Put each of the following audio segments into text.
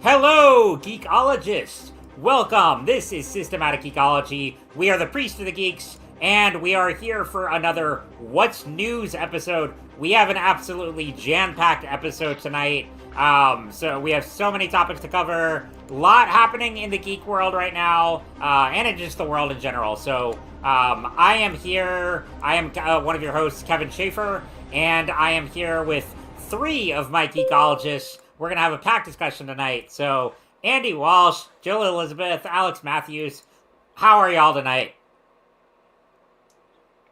Hello, geekologists! Welcome! This is Systematic Geekology. We are the Priest of the Geeks, and we are here for another What's News episode. We have an absolutely jam-packed episode tonight. So we have so many topics to cover. A lot happening in the geek world right now, and in just the world in general. So I am here. I am one of your hosts, Kevin Schaeffer, and I am here with three of my geekologists. We're going to have a packed discussion tonight. So, Andy Walsh, Jill Elizabeth, Alex Matthews, how are y'all tonight?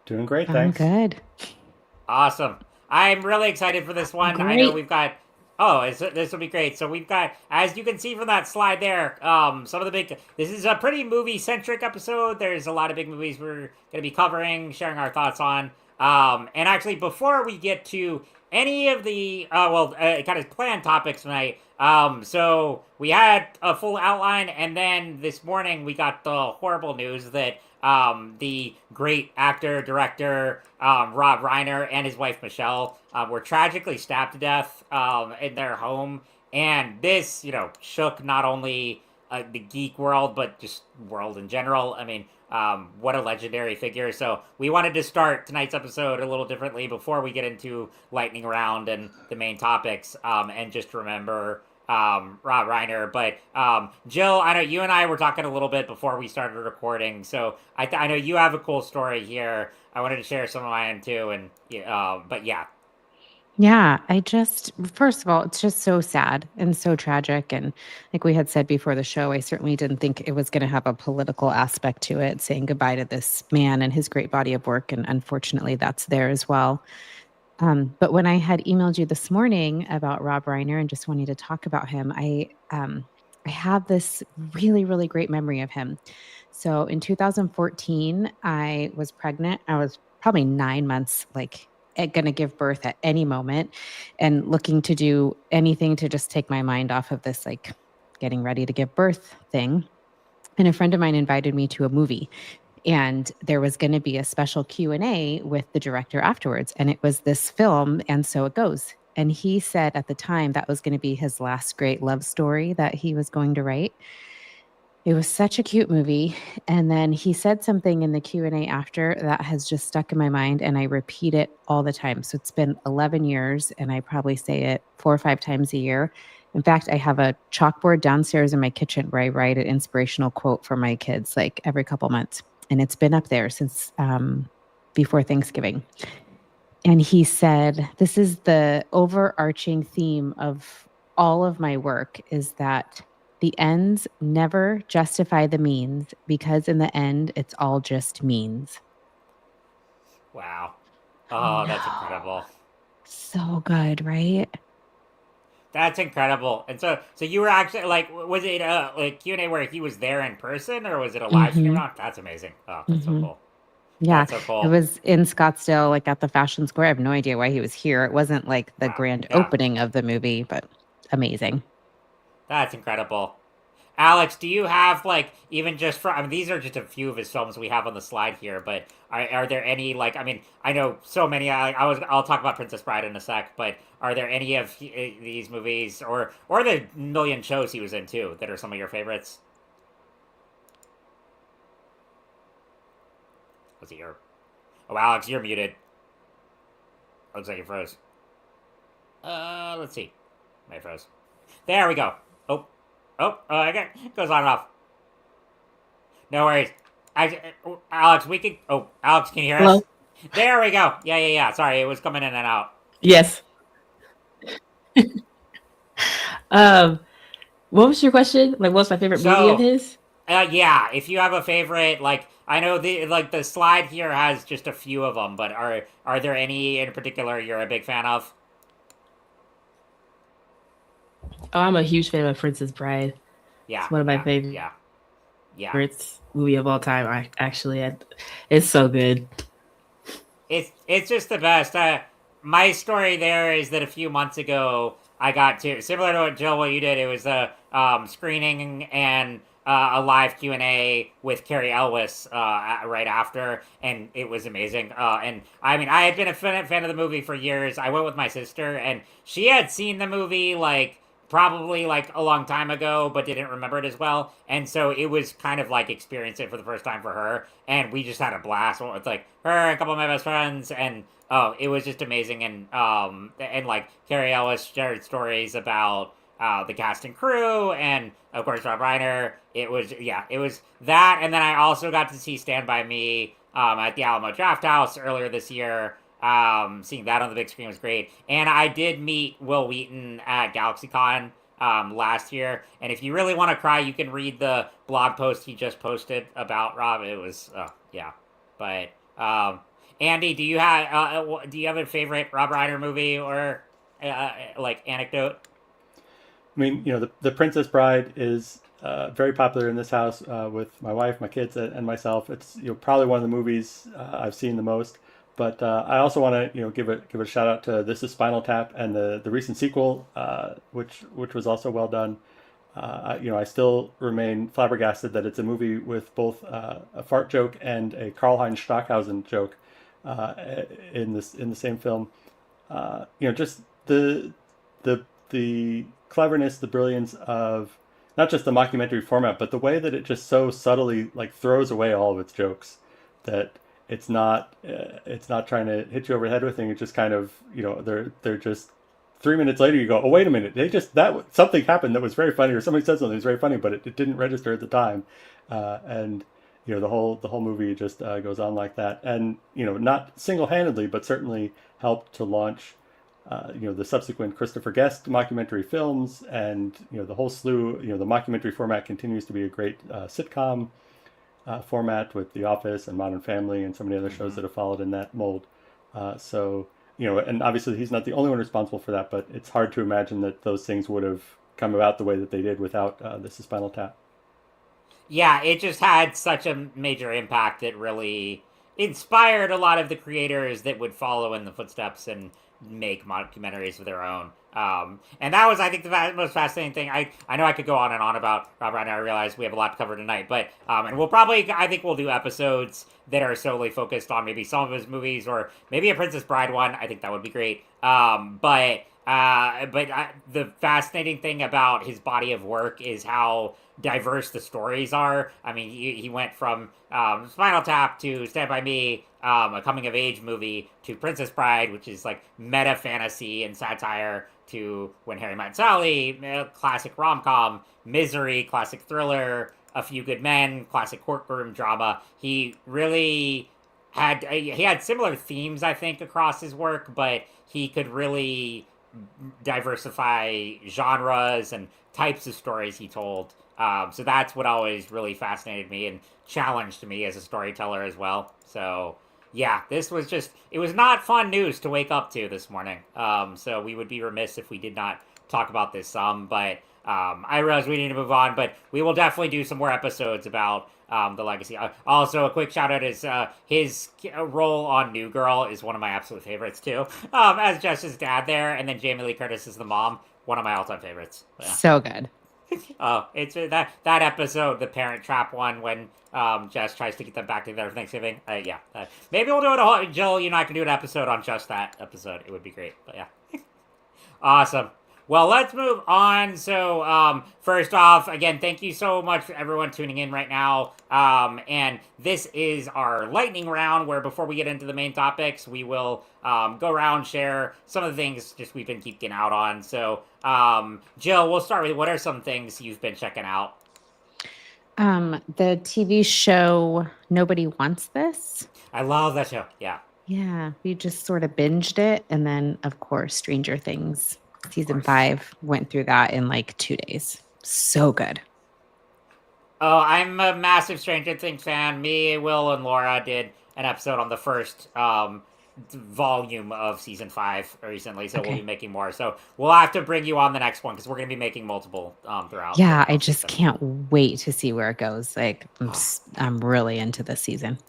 Doing great, I'm thanks. good. Awesome. I'm really excited for this one. I know Great. we've got. Oh, this will be great. So we've got, as you can see from that slide there, some of the big. This is a pretty movie-centric episode. There's a lot of big movies we're going to be covering, sharing our thoughts on. And actually, before we get to any of the kind of planned topics tonight, so we had a full outline, and then this morning we got the horrible news that the great actor, director, Rob Reiner and his wife Michelle were tragically stabbed to death in their home. And this, shook not only the geek world, but just world in general. I mean, what a legendary figure. So we wanted to start tonight's episode a little differently before we get into lightning round and the main topics, and just remember Rob Reiner. But Jill, I know you and I were talking a little bit before we started recording, so I know you have a cool story here. I wanted to share some of mine too, and but yeah. Yeah, first of all, it's just so sad and so tragic. And like we had said before the show, I certainly didn't think it was going to have a political aspect to it, saying goodbye to this man and his great body of work. And unfortunately, that's there as well. But when I had emailed you this morning about Rob Reiner and just wanting to talk about him, I have this really, really great memory of him. So in 2014, I was pregnant. I was probably 9 months, like going to give birth at any moment and looking to do anything to just take my mind off of this, like getting ready to give birth thing. And a friend of mine invited me to a movie, and there was going to be a special Q&A with the director afterwards, and it was this film, And So It Goes. And he said at the time that was going to be his last great love story that he was going to write. It was such a cute movie. And then he said something in the Q&A after that has just stuck in my mind, and I repeat it all the time. So it's been 11 years, and I probably say it 4 or 5 times a year. In fact, I have a chalkboard downstairs in my kitchen where I write an inspirational quote for my kids like every couple months. And it's been up there since before Thanksgiving. And he said, this is the overarching theme of all of my work, is that the ends never justify the means, because in the end, it's all just means. Wow. I Oh, that's know. incredible. So good, right? That's incredible. And so you were actually like, was it like Q&A where he was there in person, or was it a live stream? Mm-hmm. Not. That's amazing. Oh, that's so Mm-hmm. cool. Yeah, That's so it cool. was in Scottsdale, like at the Fashion Square. I have no idea why he was here. It wasn't like the Wow. grand Yeah, opening of the movie, but amazing. that's incredible. Alex, do you have like even just from? I mean, these are just a few of his films we have on the slide here, but are there any like? I mean, I know so many. I'll talk about Princess Bride in a sec, but are there any of these movies or the million shows he was in too that are some of your favorites? Was it your? Oh, Alex, you're muted. Looks like you froze. Let's see. I froze. There we go. Oh, I got it goes on and off. No worries. Alex, we can. Oh, Alex, can you hear us? Hello? There we go. Yeah. Sorry, it was coming in and out. Yes. Um, what was your question? Like, what's my favorite movie of So, his? yeah, if you have a favorite, like I know the slide here has just a few of them, but are there any in particular you're a big fan of? Oh, I'm a huge fan of Princess Bride. It's Yeah, one of my yeah, favorites yeah, yeah. movie of all time. It's so good. It's just the best. My story there is that a few months ago I got to similar to what Jill, what you did. It was a screening and a live Q&A with Carrie Elwes right after, and it was amazing. And I mean, I had been a fan of the movie for years. I went with my sister, and she had seen the movie like probably like a long time ago, but didn't remember it as well. And so it was kind of like experiencing it for the first time for her. And we just had a blast. It's like her and a couple of my best friends. And oh, it was just amazing. And like Carrie Ellis shared stories about the cast and crew, and of course Rob Reiner. It was that, and then I also got to see Stand By Me at the Alamo Draft House earlier this year. Seeing that on the big screen was great, and I did meet Will Wheaton at GalaxyCon last year. And if you really want to cry, you can read the blog post he just posted about Rob. It was but Andy, do you have a favorite Rob Reiner movie or like anecdote? I mean, the Princess Bride is very popular in this house with my wife, my kids, and myself. It's probably one of the movies I've seen the most. But I also want to give a shout out to This Is Spinal Tap and the recent sequel, which was also well done. I still remain flabbergasted that it's a movie with both a fart joke and a Karl-Heinz Stockhausen joke in the same film. Just the cleverness, the brilliance of not just the mockumentary format, but the way that it just so subtly like throws away all of its jokes. That it's not trying to hit you over the head with things. It's just kind of they're just 3 minutes later you go, oh wait a minute, something happened that was very funny, or somebody said something that was very funny, but it didn't register at the time, and the whole movie just goes on like that, and not single-handedly, but certainly helped to launch the subsequent Christopher Guest mockumentary films, and the whole slew. The mockumentary format continues to be a great sitcom format with The Office and Modern Family and so many other shows that have followed in that mold. And obviously he's not the only one responsible for that, but it's hard to imagine that those things would have come about the way that they did without This Is Spinal Tap. Yeah, it just had such a major impact that really inspired a lot of the creators that would follow in the footsteps and make documentaries of their own. And that was, I think, the most fascinating thing. I know I could go on and on about Rob Reiner. I realize we have a lot to cover tonight, but and I think we'll do episodes that are solely focused on maybe some of his movies, or maybe a Princess Bride one. I think that would be great. But the fascinating thing about his body of work is how diverse the stories are. I mean, he went from Spinal Tap to Stand By Me, a coming-of-age movie, to Princess Bride, which is like meta fantasy and satire, to When Harry Met Sally, classic rom-com, Misery, classic thriller, A Few Good Men, classic courtroom drama. He really had similar themes, I think, across his work, but he could really diversify genres and types of stories he told. So that's what always really fascinated me and challenged me as a storyteller as well. So yeah, it was not fun news to wake up to this morning. So we would be remiss if we did not talk about this some, but I realize we need to move on, but we will definitely do some more episodes about the legacy. Also, a quick shout out is his role on New Girl is one of my absolute favorites too. As Jess's dad there, and then Jamie Lee Curtis is the mom, one of my all-time favorites. Yeah. So good. Oh, it's that episode, the Parent Trap one, when Jess tries to get them back together for Thanksgiving. Maybe we'll do it. Jill, you and I can do an episode on just that episode. It would be great. But yeah, awesome. Well, let's move on. So, first off, again, thank you so much for everyone tuning in right now. And this is our lightning round, where before we get into the main topics, we will go around, share some of the things just we've been geeking out on. So, Jill, we'll start with, what are some things you've been checking out? The TV show Nobody Wants This. I love that show. Yeah. Yeah, we just sort of binged it, and then of course Stranger Things season 5 went through that in like 2 days. So good. Oh, I'm a massive Stranger Things fan. Me, Will, and Laura did an episode on the first volume of season 5 recently, so we'll be making more. So we'll have to bring you on the next one, because we're going to be making multiple throughout. Yeah, I just can't wait to see where it goes. Like, I'm really into this season.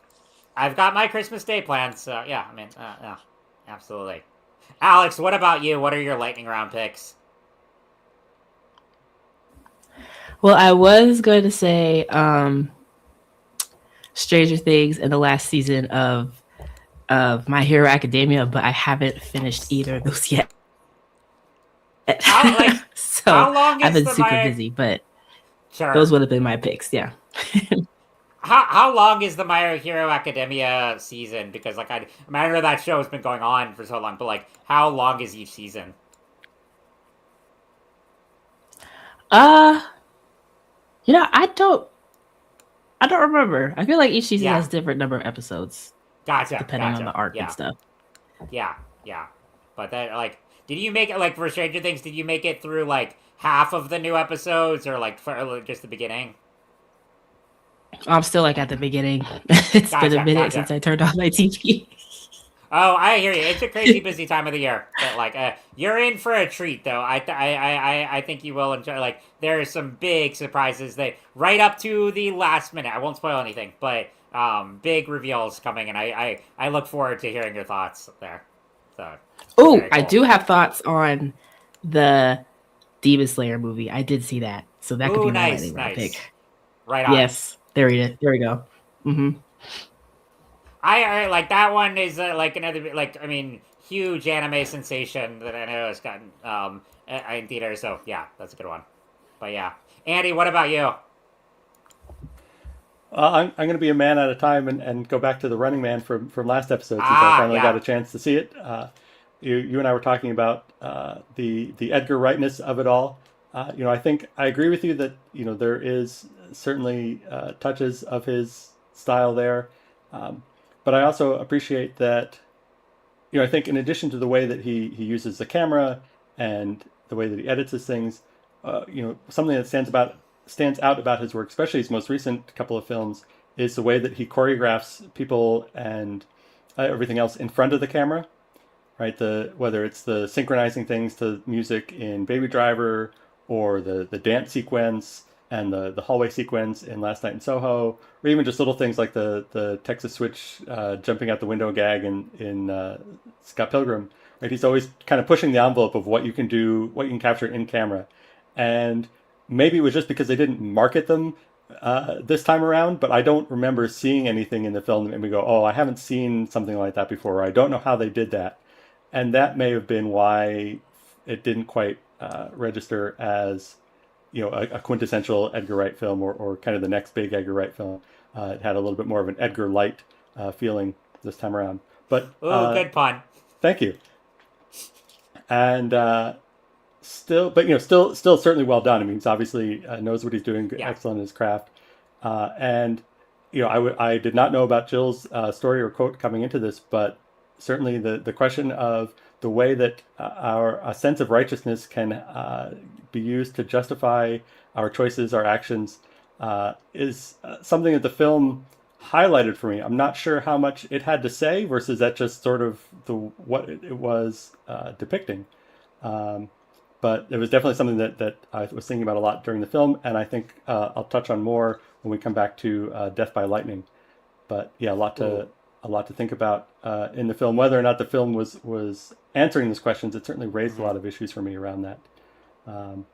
I've got my Christmas Day plans, so yeah, I mean, yeah, absolutely. Alex, what about you? What are your lightning round picks? Well, I was going to say Stranger Things and the last season of My Hero Academia, but I haven't finished either of those yet. How like So how long I've is been the super My busy, but Sure. those would have been my picks. Yeah. How long is the My Hero Academia season? Because like I know that show has been going on for so long, but like how long is each season? Uh, I don't remember. I feel like each season Yeah. has different number of episodes depending on Gotcha. the arc and Yeah. stuff. Yeah. But that like did you make it like for Stranger Things, did you make it through like half of the new episodes or like for just the beginning? I'm still like at the beginning. It's been a minute Gotcha. since I turned on my TV. Oh, I hear you. It's a crazy busy time of the year, but like, you're in for a treat, though. I think you will enjoy. Like, there are some big surprises that right up to the last minute. I won't spoil anything, but big reveals coming, and I look forward to hearing your thoughts there. So, Oh, very I cool. do have thoughts on the Demon Slayer movie. I did see that, so that could Ooh, be my lightning round nice. pick. Right on. Yes, there it is. There we go. Hmm. I like that one is like another like I mean huge anime sensation that I know has gotten in theaters. So yeah, that's a good one. But yeah, Andy, what about you? I'm going to be a man at a time and go back to the Running Man from last episode since I Ah, finally got yeah. a chance to see it. You and I were talking about the Edgar Wrightness of it all. I think I agree with you that there is certainly touches of his style there, um, but I also appreciate that. I think in addition to the way that he uses the camera and the way that he edits his things, something that stands out about his work, especially his most recent couple of films, is the way that he choreographs people and everything else in front of the camera. Right, whether it's the synchronizing things to music in Baby Driver, or the dance sequence and the hallway sequence in Last Night in Soho, or even just little things like the Texas Switch jumping out the window gag in Scott Pilgrim. Right, he's always kind of pushing the envelope of what you can do, what you can capture in camera, and maybe it was just because they didn't market them this time around, but I don't remember seeing anything in the film that made me go, "Oh, I haven't seen something like that before." Or, I don't know how they did that, and that may have been why it didn't quite register as a quintessential Edgar Wright film, or kind of the next big Edgar Wright film. It had a little bit more of an Edgar light feeling this time around. But Ooh, good pun. thank you. And still certainly well done. I mean, he's obviously knows what he's doing, Yeah. excellent in his craft. And I did not know about Jill's story or quote coming into this, but certainly the question of the way that our a sense of righteousness can be used to justify our choices, our actions, is something that the film highlighted for me. I'm not sure how much it had to say versus that just sort of what it was depicting. Um, but it was definitely something that I was thinking about a lot during the film, and I think I'll touch on more when we come back to Death by Lightning. But yeah, Ooh. a lot to think about in the film. Whether or not the film was answering those questions, it certainly raised a Mm-hmm. lot of issues for me around that. Um,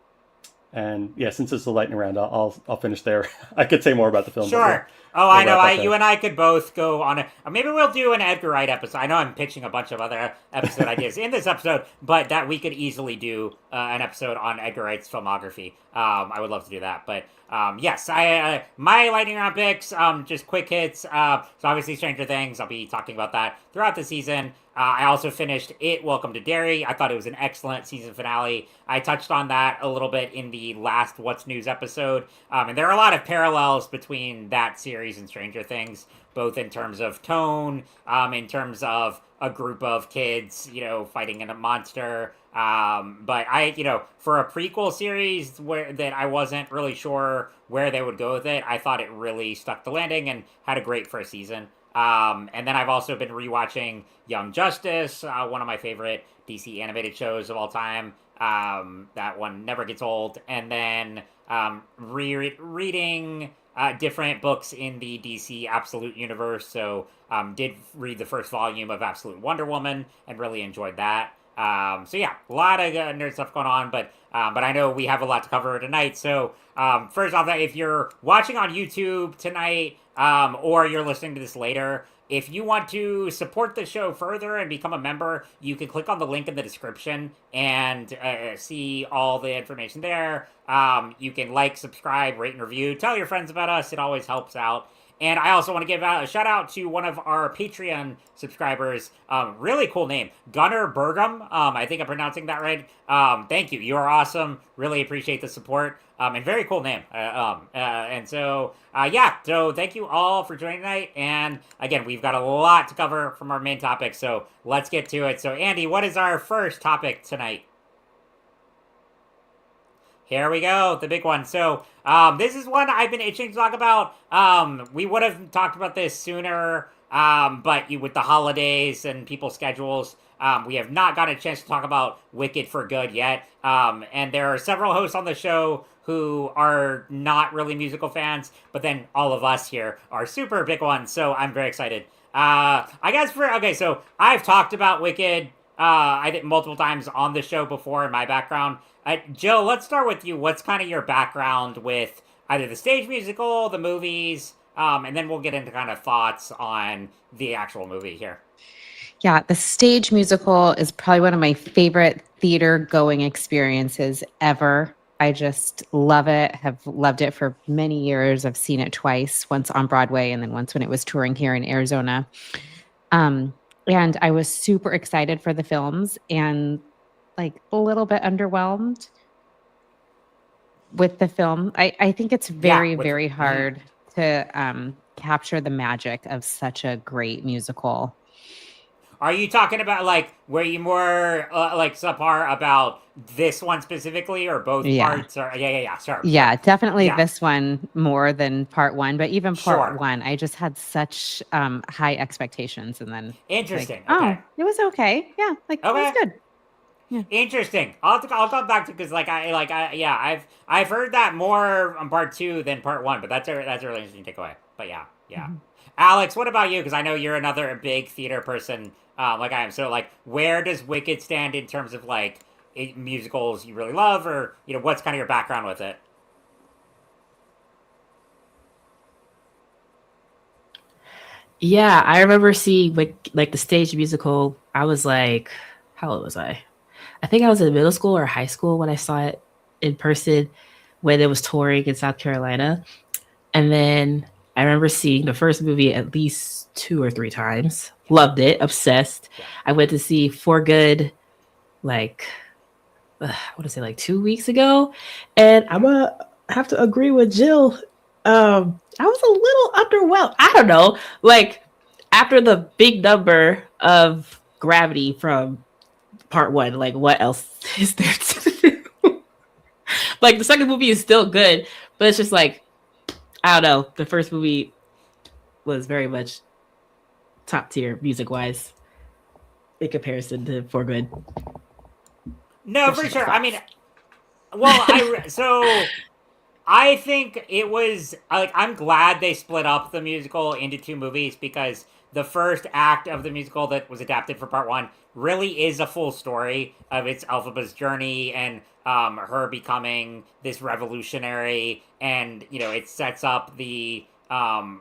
and yeah, since it's a lightning round, I'll finish there. I could say more about the film, but Sure. Oh, we'll I know. wrap up You there. and I could both go on maybe we'll do an Edgar Wright episode. I know I'm pitching a bunch of other episode ideas in this episode, but that we could easily do an episode on Edgar Wright's filmography. I would love to do that. But yes, I my lightning round picks. Just quick hits. So obviously Stranger Things. I'll be talking about that throughout the season. I also finished It, Welcome to Derry. I thought it was an excellent season finale. I touched on that a little bit in the last What's News episode. And there are a lot of parallels between that series and Stranger Things, both in terms of tone, in terms of a group of kids, fighting in a monster. But for a prequel series that I wasn't really sure where they would go with it, I thought it really stuck the landing and had a great first season. And then I've also been rewatching Young Justice, one of my favorite DC animated shows of all time. That one never gets old. And then reading different books in the DC Absolute universe. So did read the first volume of Absolute Wonder Woman and really enjoyed that. So yeah, a lot of nerd stuff going on, but I know we have a lot to cover tonight. So first off, if you're watching on YouTube tonight, or you're listening to this later, if you want to support the show further and become a member, you can click on the link in the description and see all the information there. You can like, subscribe, rate, and review. Tell your friends about us. It always helps out. And I also want to give a shout out to one of our Patreon subscribers. Really cool name, Gunnar Bergam. I think I'm pronouncing that right. Thank you. You are awesome. Really appreciate the support. And very cool name. And so, so thank you all for joining tonight. And again, we've got a lot to cover from our main topic. So let's get to it. So Andy, what is our first topic tonight? Here we go, the big one. So, this is one I've been itching to talk about. We would have talked about this sooner, but with the holidays and people's schedules, we have not gotten a chance to talk about Wicked for good yet. And there are several hosts on the show who are not really musical fans, but then all of us here are super big ones, so I'm very excited. So I've talked about Wicked, I think multiple times on the show before in my background. Jill, let's start with you. What's kind of your background with either the stage musical, the movies, and then we'll get into kind of thoughts on the actual movie here. Yeah, the stage musical is probably one of my favorite theater going experiences ever. I just love it, have loved it for many years. I've seen it twice, once on Broadway and then once when it was touring here in Arizona. And I was super excited for the films and like a little bit underwhelmed with the film. I think it's very hard to capture the magic of such a great musical. Are you talking about like were you more like subpar about this one specifically or both parts? Or sure. Yeah, definitely this one more than part one, but even part one, I just had such high expectations, and then interesting. Like, okay. Oh, it was okay. Yeah, like it was good. Yeah. Interesting. I'll come back to because I've heard that more on part two than part one, but that's a really interesting takeaway. But yeah. Mm-hmm. Alex, what about you? Because I know you're another big theater person, like I am. So like, where does Wicked stand in terms of like musicals you really love, or what's kind of your background with it? Yeah, I remember seeing like the stage musical. I was like, how old was I? I think I was in middle school or high school when I saw it in person when it was touring in South Carolina. And then I remember seeing the first movie at least 2 or 3 times. Loved it, obsessed. Yeah. I went to see For Good like 2 weeks ago. And I'm gonna have to agree with Jill. I was a little underwhelmed. I don't know. Like after the big number of Gravity from part one, like what else is there to do? Like the second movie is still good, but it's just like I don't know. The first movie was very much top tier music wise in comparison to For Good. No, for sure. I mean, well, I think it was like I'm glad they split up the musical into 2 movies because the first act of the musical that was adapted for part 1 really is a full story of its Elphaba's journey and her becoming this revolutionary, and it sets up the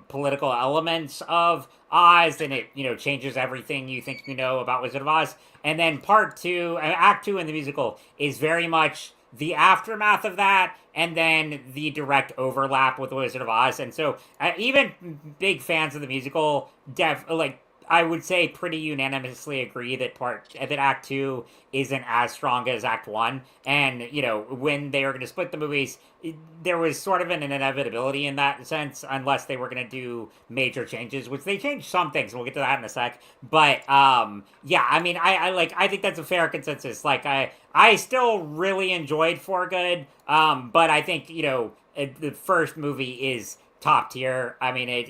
political elements of Oz, and it changes everything you think about Wizard of Oz. And then part 2, act 2 in the musical is very much the aftermath of that, and then the direct overlap with the Wizard of Oz. And so even big fans of the musical I would say pretty unanimously agree that Act 2 isn't as strong as Act 1. And, when they were going to split the movies, there was sort of an inevitability in that sense, unless they were going to do major changes, which they changed some things. We'll get to that in a sec. But, I mean, I think that's a fair consensus. Like, I still really enjoyed For Good, but I think, the first movie is top tier. I mean, it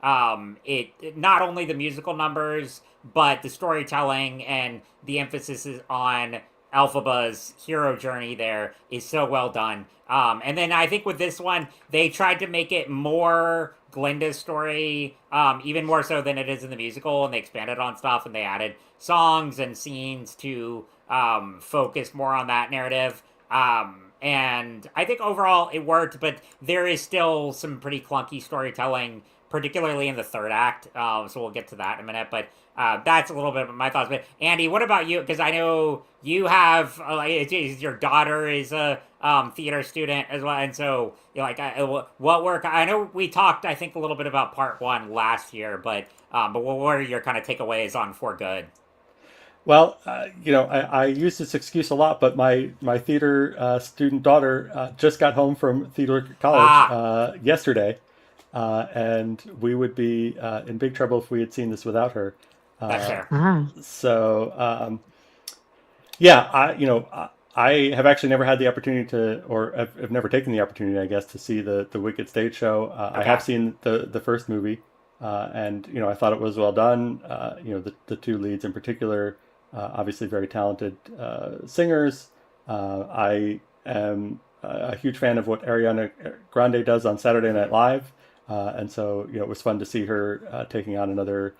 not only the musical numbers, but the storytelling and the emphasis is on Elphaba's hero journey there is so well done. And then I think with this one, they tried to make it more Glinda's story, even more so than it is in the musical, and they expanded on stuff and they added songs and scenes to focus more on that narrative. And I think overall it worked, but there is still some pretty clunky storytelling particularly in the third act. So we'll get to that in a minute. But that's a little bit of my thoughts. But Andy, what about you? Because I know you have your daughter is a theater student as well, and so what work? I know we talked, I think, a little bit about part one last year, but what are your kind of takeaways on For Good? Well, I use this excuse a lot, but my theater student daughter just got home from theater college Ah, yesterday, and we would be in big trouble if we had seen this without her. that's Uh, fair. Ah, so yeah, I have actually never had the opportunity to, or have never taken the opportunity, I guess, to see the Wicked stage show. I Okay. have seen the first movie, and I thought it was well done. The two leads in particular, obviously very talented singers. I am a huge fan of what Ariana Grande does on Saturday Night Live, and so it was fun to see her taking on another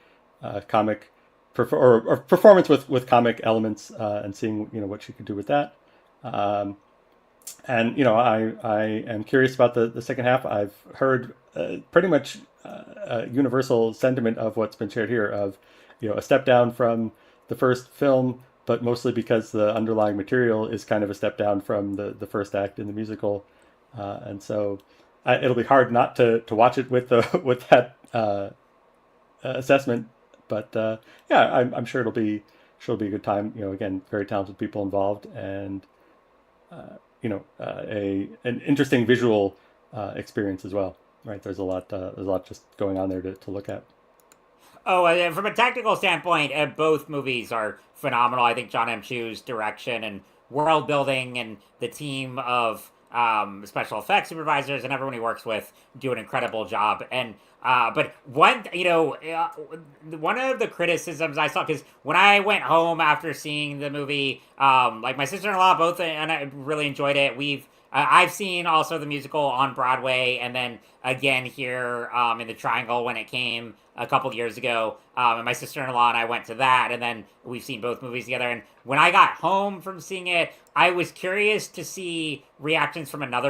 comic or performance with comic elements, and seeing what she could do with that. Um, and I am curious about the second half. I've heard pretty much a universal sentiment of what's been shared here of a step down from the first film, but mostly because the underlying material is kind of a step down from the first act in the musical, and so it'll be hard not to watch it with the with that assessment. But yeah, I'm sure it'll be a good time. Again, very talented people involved, and a an interesting visual experience as well. Right, there's a lot just going on there to look at. Oh, from a technical standpoint, both movies are phenomenal. I think John M. Chu's direction and world building and the team of special effects supervisors and everyone he works with do an incredible job. And but one of the criticisms I saw, because when I went home after seeing the movie, like my sister in law both and I really enjoyed it. I've seen also the musical on Broadway, and then again here in the Triangle when it came a couple years ago. And my sister in law and I went to that, and then we've seen both movies together. And when I got home from seeing it, I was curious to see reactions from a number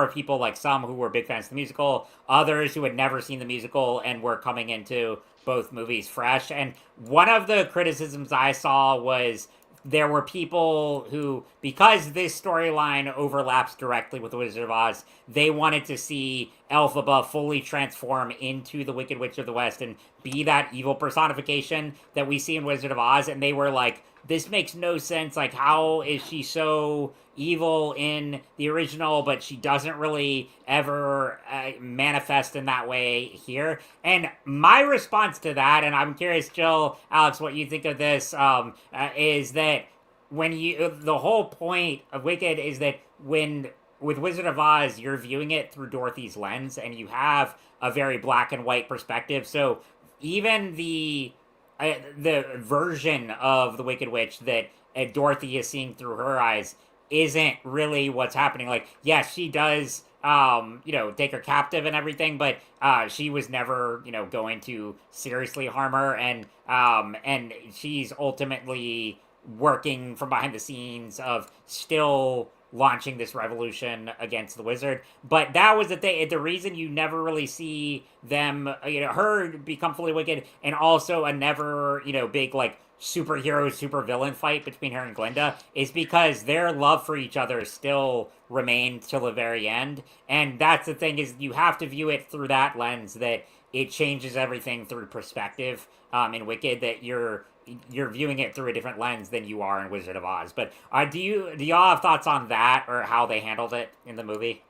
of people, like some who were big fans of the musical, others who had never seen the musical and were coming into both movies fresh. And one of the criticisms I saw was there were people who, because this storyline overlaps directly with the Wizard of Oz, they wanted to see Elphaba fully transform into the Wicked Witch of the West and be that evil personification that we see in Wizard of Oz. And they were like, this makes no sense. Like, how is she so evil in the original, but she doesn't really ever manifest in that way here? And my response to that, and I'm curious, Jill, Alex, what you think of this, is that the whole point of Wicked is that when with Wizard of Oz, you're viewing it through Dorothy's lens, and you have a very black and white perspective. So even the version of the Wicked Witch that Dorothy is seeing through her eyes isn't really what's happening. Like, yes, she does, take her captive and everything, but she was never, going to seriously harm her, and she's ultimately working from behind the scenes of still launching this revolution against the wizard. But that was the reason you never really see them, her become fully wicked, and also a never, big like superhero super villain fight between her and Glinda, is because their love for each other still remained till the very end. And that's the thing, is you have to view it through that lens, that it changes everything through perspective in Wicked, that you're viewing it through a different lens than you are in Wizard of Oz. But do y'all have thoughts on that, or how they handled it in the movie?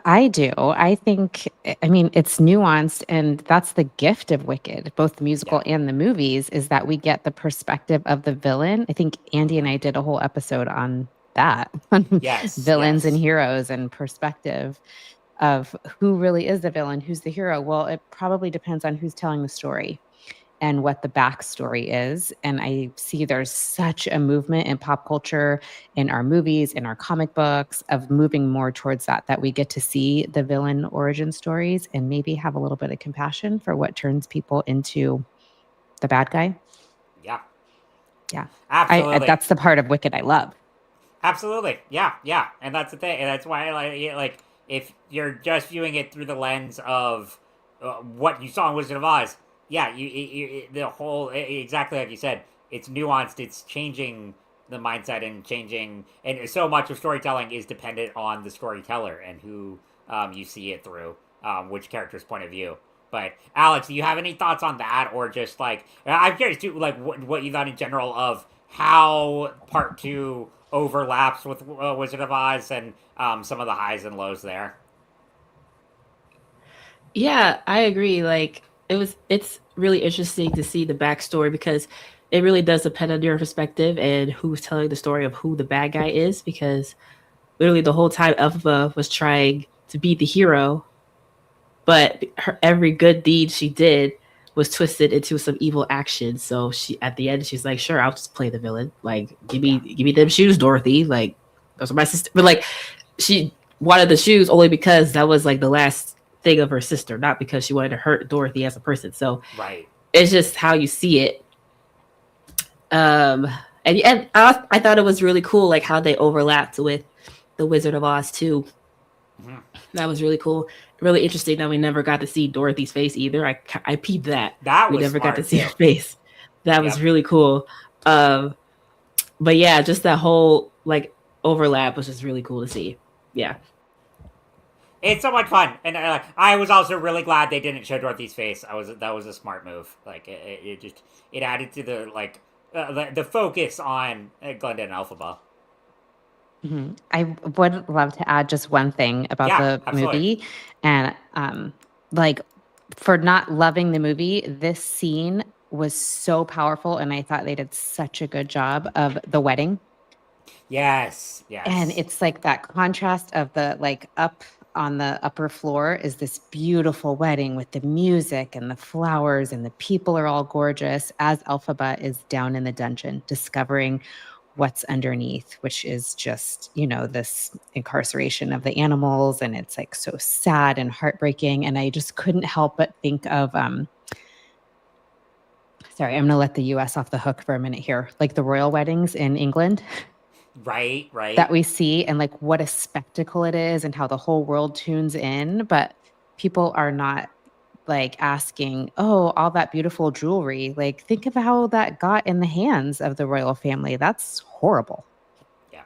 I do. I think, I mean, it's nuanced, and that's the gift of Wicked, both the Yeah. musical and the movies, is that we get the perspective of the villain. I think Andy and I did a whole episode on that, on Yes. villains and Yes. heroes and perspective of who really is the villain, who's the hero. Well, it probably depends on who's telling the story and what the backstory is. And I see there's such a movement in pop culture, in our movies, in our comic books, of moving more towards that we get to see the villain origin stories and maybe have a little bit of compassion for what turns people into the bad guy. Yeah. Yeah. Absolutely. That's the part of Wicked I love. Absolutely. Yeah. Yeah. And that's the thing. And that's why I like if you're just viewing it through the lens of what you saw in Wizard of Oz, yeah, the whole exactly like you said, it's nuanced. It's changing the mindset and changing, and so much of storytelling is dependent on the storyteller and who you see it through, which character's point of view. But Alex, do you have any thoughts on that, or just like I'm curious too, like what you thought in general of how part two overlaps with Wizard of Oz and some of the highs and lows there. Yeah, I agree. Like it's really interesting to see the backstory because it really does depend on your perspective and who's telling the story of who the bad guy is. Because literally the whole time Elphaba was trying to be the hero, but every good deed she did was twisted into some evil action. So she, at the end, she's like, "Sure, I'll just play the villain. Like, give me them shoes, Dorothy. Like, those are my sister." But like, she wanted the shoes only because that was like the last thing of her sister, not because she wanted to hurt Dorothy as a person. So Right. it's just how you see it. Um, and I thought it was really cool, like how they overlapped with the Wizard of Oz too. Mm-hmm. That was really cool. Really interesting that we never got to see Dorothy's face either. I peeped that. That We was never got to smart, see too. her face. That was really cool. But yeah, just that whole like overlap was just really cool to see. Yeah. It's so much fun, and I was also really glad they didn't show Dorothy's face. That was a smart move. Like it just it added to the like the focus on Glinda and Elphaba. I would love to add just one thing about Yeah, the absolutely. movie. And like for not loving the movie, this scene was so powerful. And I thought they did such a good job of the wedding. Yes, And yes. it's like that contrast of the like up on the upper floor is this beautiful wedding with the music and the flowers and the people are all gorgeous as Elphaba is down in the dungeon discovering what's underneath, which is just, you know, this incarceration of the animals. And it's like so sad and heartbreaking. And I just couldn't help but think of, sorry, I'm going to let the US off the hook for a minute here, like the royal weddings in England. Right, right. That we see and like what a spectacle it is and how the whole world tunes in. But people are not like asking, oh, all that beautiful jewelry. Like, think of how that got in the hands of the royal family. That's horrible. Yeah.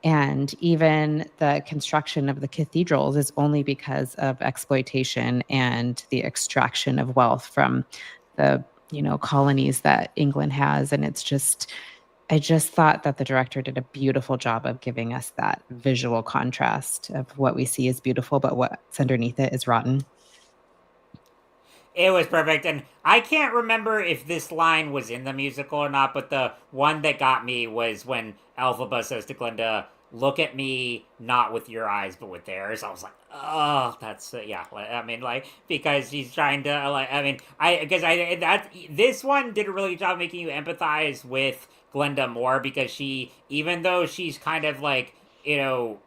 And even the construction of the cathedrals is only because of exploitation and the extraction of wealth from the, you know, colonies that England has. And it's just, I just thought that the director did a beautiful job of giving us that visual contrast of what we see is beautiful, but what's underneath it is rotten. It was perfect, and I can't remember if this line was in the musical or not, but the one that got me was when Elphaba says to Glinda, "Look at me, not with your eyes, but with theirs." I was like, "Oh, that's yeah." I mean, like because she's trying to like. I mean, that this one did a really good job making you empathize with Glinda more because she, even though she's kind of like you know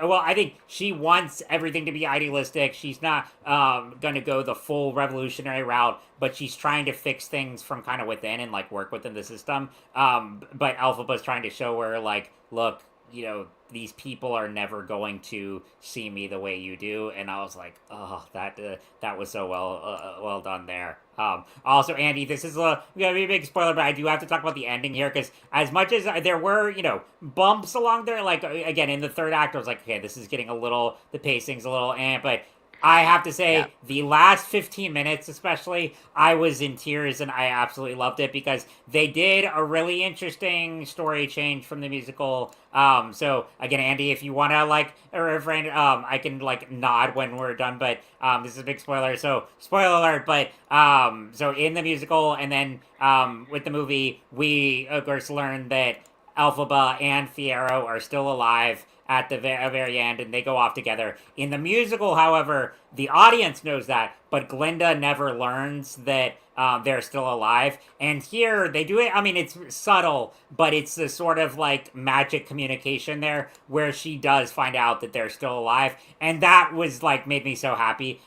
well, I think she wants everything to be idealistic. She's not going to go the full revolutionary route, but she's trying to fix things from kind of within and like work within the system. But Alphaba's trying to show her like, look, you know, these people are never going to see me the way you do. And I was like, oh, that was so well done there. Also, Andy, this is gonna be a big spoiler, but I do have to talk about the ending here because as much as there were, you know, bumps along there, like again in the third act, I was like, okay, this is getting a little, the pacing's a little, but I have to say, the last 15 minutes, especially, I was in tears and I absolutely loved it because they did a really interesting story change from the musical. So again, Andy, if you want to like refrain, I can like nod when we're done, but this is a big spoiler. So spoiler alert, but so in the musical and then with the movie, we of course learned that Elphaba and Fiyero are still alive at the very end, and they go off together. In the musical, however, the audience knows that, but Glinda never learns that they're still alive. And here, they do it, I mean, it's subtle, but it's the sort of, like, magic communication there, where she does find out that they're still alive. And that was, like, made me so happy,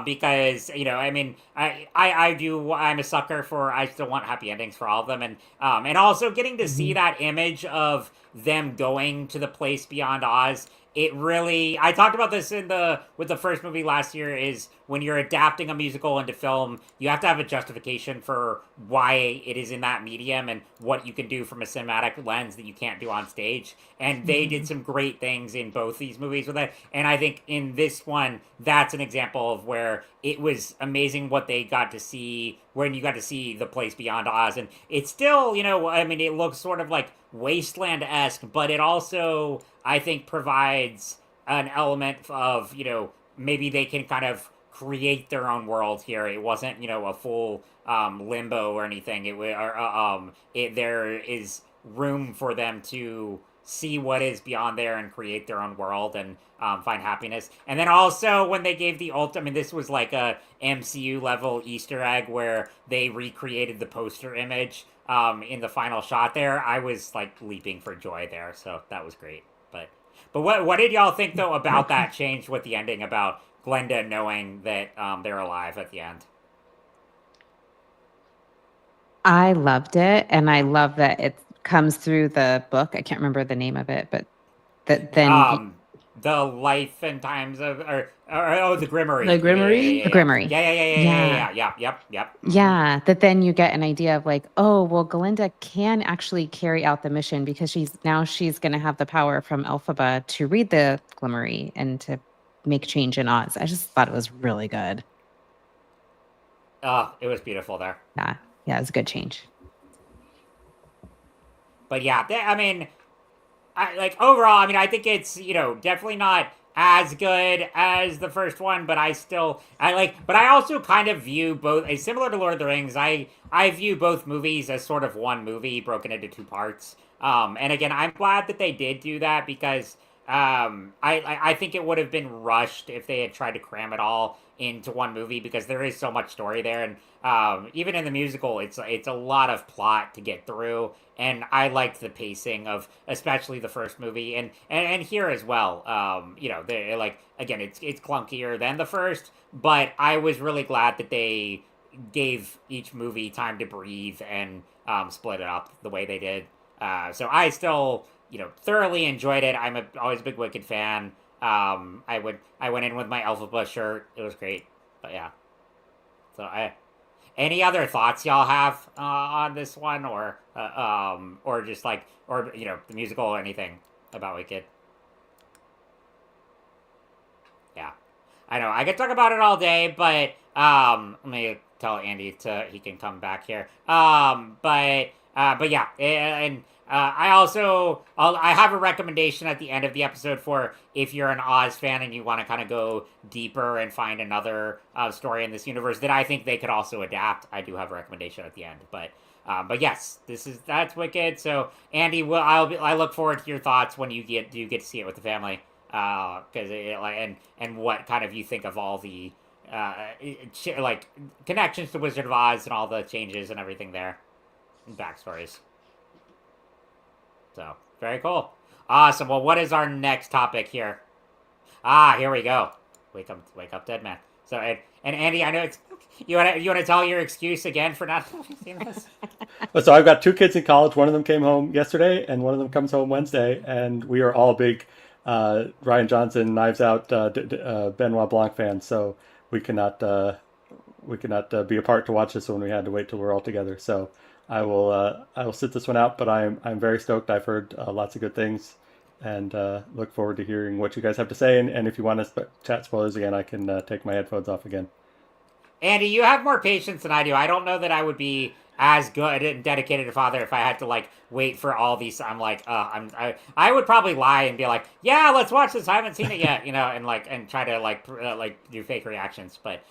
because, you know, I mean, I'm a sucker for, I still want happy endings for all of them, and also getting to see that image of them going to the place beyond Oz it really, I talked about this with the first movie last year, is when you're adapting a musical into film, you have to have a justification for why it is in that medium and what you can do from a cinematic lens that you can't do on stage. And they did some great things in both these movies with it. And I think in this one, that's an example of where it was amazing what they got to see when you got to see the place beyond Oz. And it's still, I mean, it looks sort of like Wasteland-esque, but it also, I think, provides an element of, maybe they can kind of create their own world here. It wasn't, a full limbo or anything. There is room for them to see what is beyond there and create their own world and find happiness. And then also when they gave the I mean, this was like a MCU level Easter egg where they recreated the poster image in the final shot there. I was like leaping for joy there, so that was great. But what did y'all think though about that change with the ending, about Glinda knowing that they're alive at the end? I loved it, and I love that it comes through the book. I can't remember the name of it, but that then The life and times of, or the Grimmery. The Grimmery? The Grimmery. Yep. Yeah, that then you get an idea of like, oh, well, Glinda can actually carry out the mission because she's going to have the power from Elphaba to read the Glimmery and to make change in Oz. I just thought it was really good. Oh, it was beautiful there. Yeah, it was a good change. But yeah, I mean, overall, I mean, I think it's, definitely not as good as the first one, but but I also kind of view both, similar to Lord of the Rings, I view both movies as sort of one movie broken into two parts. And again, I'm glad that they did do that because I think it would have been rushed if they had tried to cram it all into one movie, because there is so much story there, and even in the musical, it's a lot of plot to get through, and I liked the pacing of especially the first movie, and here as well. They again, it's clunkier than the first, but I was really glad that they gave each movie time to breathe and split it up the way they did. So I still thoroughly enjoyed it. I'm always a big Wicked fan. I went in with my Elphaba shirt. It was great. But yeah. So any other thoughts y'all have on this one, or just the musical or anything about Wicked? Yeah. I know I could talk about it all day, but let me tell Andy he can come back here. But yeah, and I have a recommendation at the end of the episode for if you're an Oz fan and you want to kind of go deeper and find another story in this universe that I think they could also adapt. I do have a recommendation at the end, but yes, that's Wicked. So Andy, I look forward to your thoughts when you get to see it with the family, and what kind of you think of all the connections to Wizard of Oz and all the changes and everything there, and backstories. So, very cool. Awesome. Well, what is our next topic here? Here we go. Wake up, dead man. So, and Andy, I know you want to tell your excuse again for not seeing this? So I've got two kids in college. One of them came home yesterday, and one of them comes home Wednesday, and we are all big Ryan Johnson, Knives Out, Benoit Blanc fans. So we cannot be apart to watch this when we had to wait till we're all together. So I will sit this one out, but I'm very stoked. I've heard lots of good things, and look forward to hearing what you guys have to say. And if you want to chat spoilers again, I can take my headphones off again. Andy, you have more patience than I do. I don't know that I would be as good and dedicated a father if I had to wait for all these. I'm I would probably lie and be like, yeah, let's watch this. I haven't seen it yet, and try to do fake reactions. But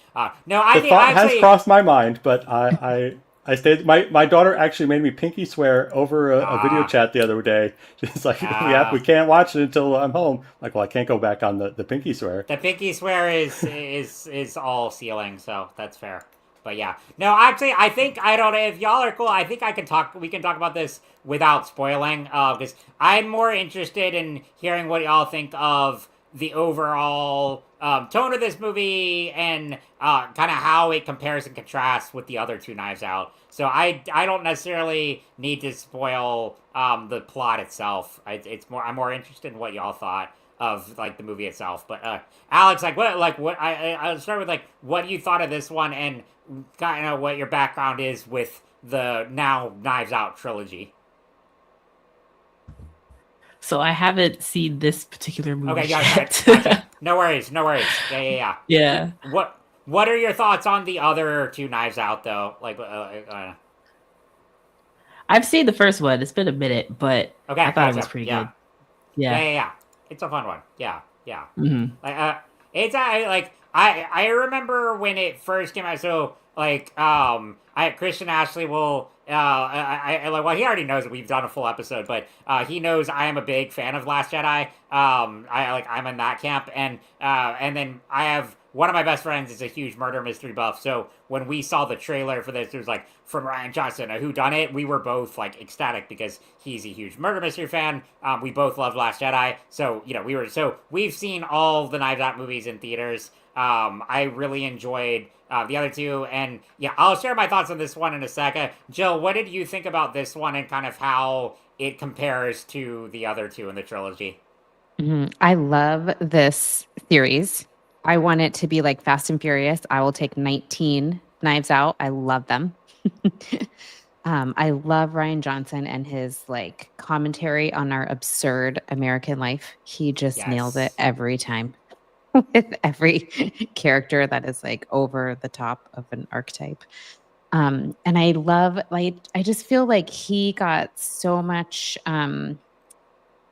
no, I think has crossed my mind, but I stayed. My daughter actually made me pinky swear over a video chat the other day. She's like, "Yeah, we can't watch it until I'm home." Like, well, I can't go back on the pinky swear. The pinky swear is all sealing, so that's fair. But yeah, no, actually, I think I don't know if y'all are cool. I think we can talk about this without spoiling, because I'm more interested in hearing what y'all think of the overall tone of this movie and kind of how it compares and contrasts with the other two Knives Out. So I don't necessarily need to spoil the plot itself. I'm more interested in what y'all thought of like the movie itself. But Alex, what I'll start with like what you thought of this one and kind of what your background is with the now Knives Out trilogy. So I haven't seen this particular movie Okay, yet. gotcha. No worries, no worries. Yeah. Yeah. What are your thoughts on the other two Knives Out though? I've seen the first one. It's been a minute, but I Okay, thought it was gotcha. pretty Yeah. good. Yeah. It's a fun one. Yeah. Hmm. Like, it's like I remember when it first came out. So I Christian Ashley will like well he already knows that we've done a full episode, but he knows I am a big fan of Last Jedi. I'm in that camp, and then I have one of my best friends is a huge murder mystery buff. So when we saw the trailer for this, it was like from Ryan Johnson, a whodunit. We were both like ecstatic because he's a huge murder mystery fan. We both love Last Jedi, so we've seen all the Knives Out movies in theaters. I really enjoyed the other two, and yeah, I'll share my thoughts on this one in a second. Jill, what did you think about this one and kind of how it compares to the other two in the trilogy? I love this series. I want it to be like Fast and Furious. I will take 19 Knives Out. I love them. I love Ryan Johnson and his like commentary on our absurd American life. He just nails it Yes. every time with every character that is like over the top of an archetype. And I love like I just feel like he got so much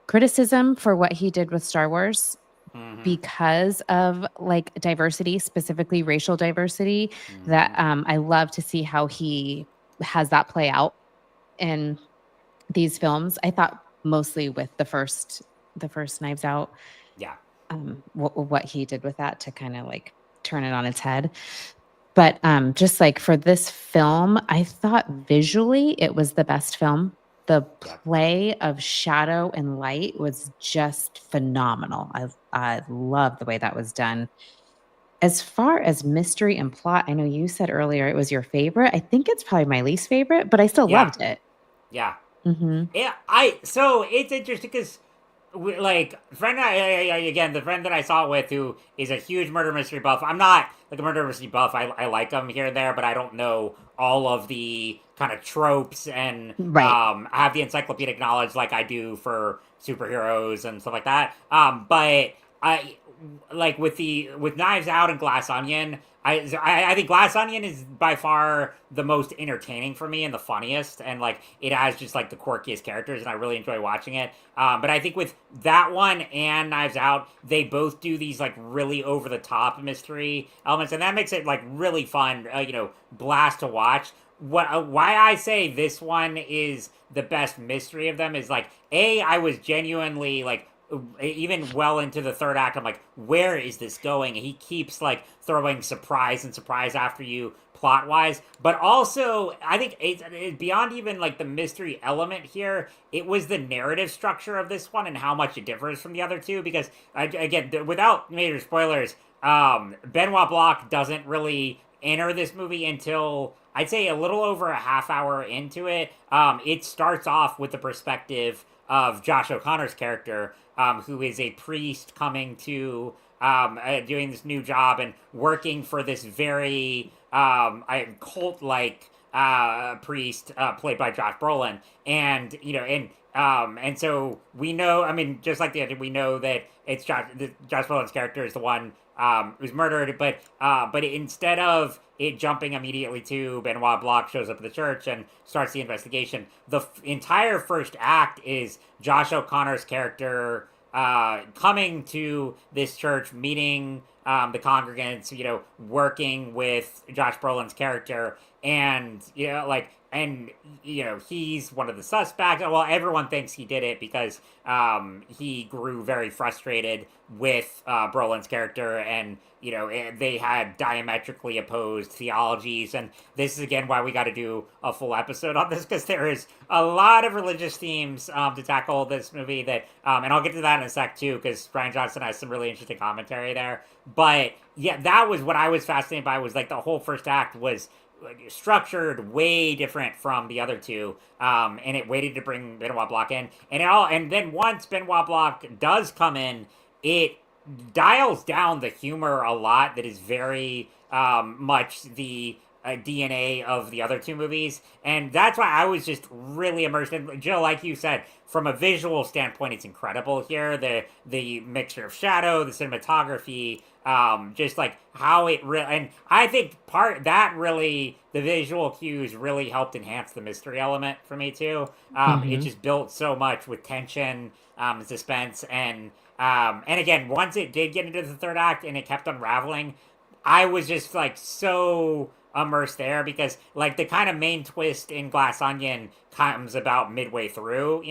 criticism for what he did with Star Wars Mm-hmm. because of like diversity, specifically racial diversity, that Mm-hmm. I love to see how he has that play out in these films. I thought mostly with the first Knives Out, Yeah. what he did with that to kind of like turn it on its head. But just like for this film, I thought visually it was the best film. The Yeah. play of shadow and light was just phenomenal. I love the way that was done. As far as mystery and plot, I know you said earlier it was your favorite. I think it's probably my least favorite, but I still Yeah. loved it. Yeah. Hmm. Yeah, so it's interesting because, like, again, the friend that I saw it with, who is a huge murder mystery buff. I'm not like a murder mystery buff. I like them here and there, but I don't know all of the kind of tropes and Right. have the encyclopedic knowledge like I do for superheroes and stuff like that. But I like with Knives Out and Glass Onion. I think Glass Onion is by far the most entertaining for me and the funniest, and like it has just like the quirkiest characters, and I really enjoy watching it. But I think with that one and Knives Out, they both do these like really over the top mystery elements, and that makes it like really fun. Blast to watch. Why I say this one is the best mystery of them is like I was genuinely like even well into the third act, I'm like, where is this going? And he keeps like throwing surprise and surprise after you plot wise, but also I think it's beyond even like the mystery element here. It was the narrative structure of this one and how much it differs from the other two. Because again, without major spoilers, Benoit Blanc doesn't really enter this movie until I'd say a little over a half hour into it. It starts off with the perspective of Josh O'Connor's character, who is a priest coming to doing this new job and working for this very cult-like priest played by Josh Brolin, and so we know. I mean, just like the other, we know that it's Josh Brolin's character is the one who's murdered, but instead of it jumping immediately to Benoit Blanc shows up at the church and starts the investigation. The entire first act is Josh O'Connor's character coming to this church, meeting the congregants, working with Josh Brolin's character, and he's one of the suspects. Well, everyone thinks he did it because he grew very frustrated with Brolin's character, and they had diametrically opposed theologies. And this is again why we got to do a full episode on this, because there is a lot of religious themes to tackle this movie. That and I'll get to that in a sec too, because Brian Johnson has some really interesting commentary there. But yeah, that was what I was fascinated by. Was like the whole first act was structured way different from the other two, and it waited to bring Benoit Blanc in, and then once Benoit Blanc does come in, it dials down the humor a lot that is very much the DNA of the other two movies, and that's why I was just really immersed in. Jill, like you said, from a visual standpoint, it's incredible here. The mixture of shadow, the cinematography, just like how it really, and I think part that really the visual cues really helped enhance the mystery element for me too. It Hmm. just built so much with tension, suspense, and again, once it did get into the third act and it kept unraveling, I was just like so immersed there because like the kind of main twist in Glass Onion comes about midway through,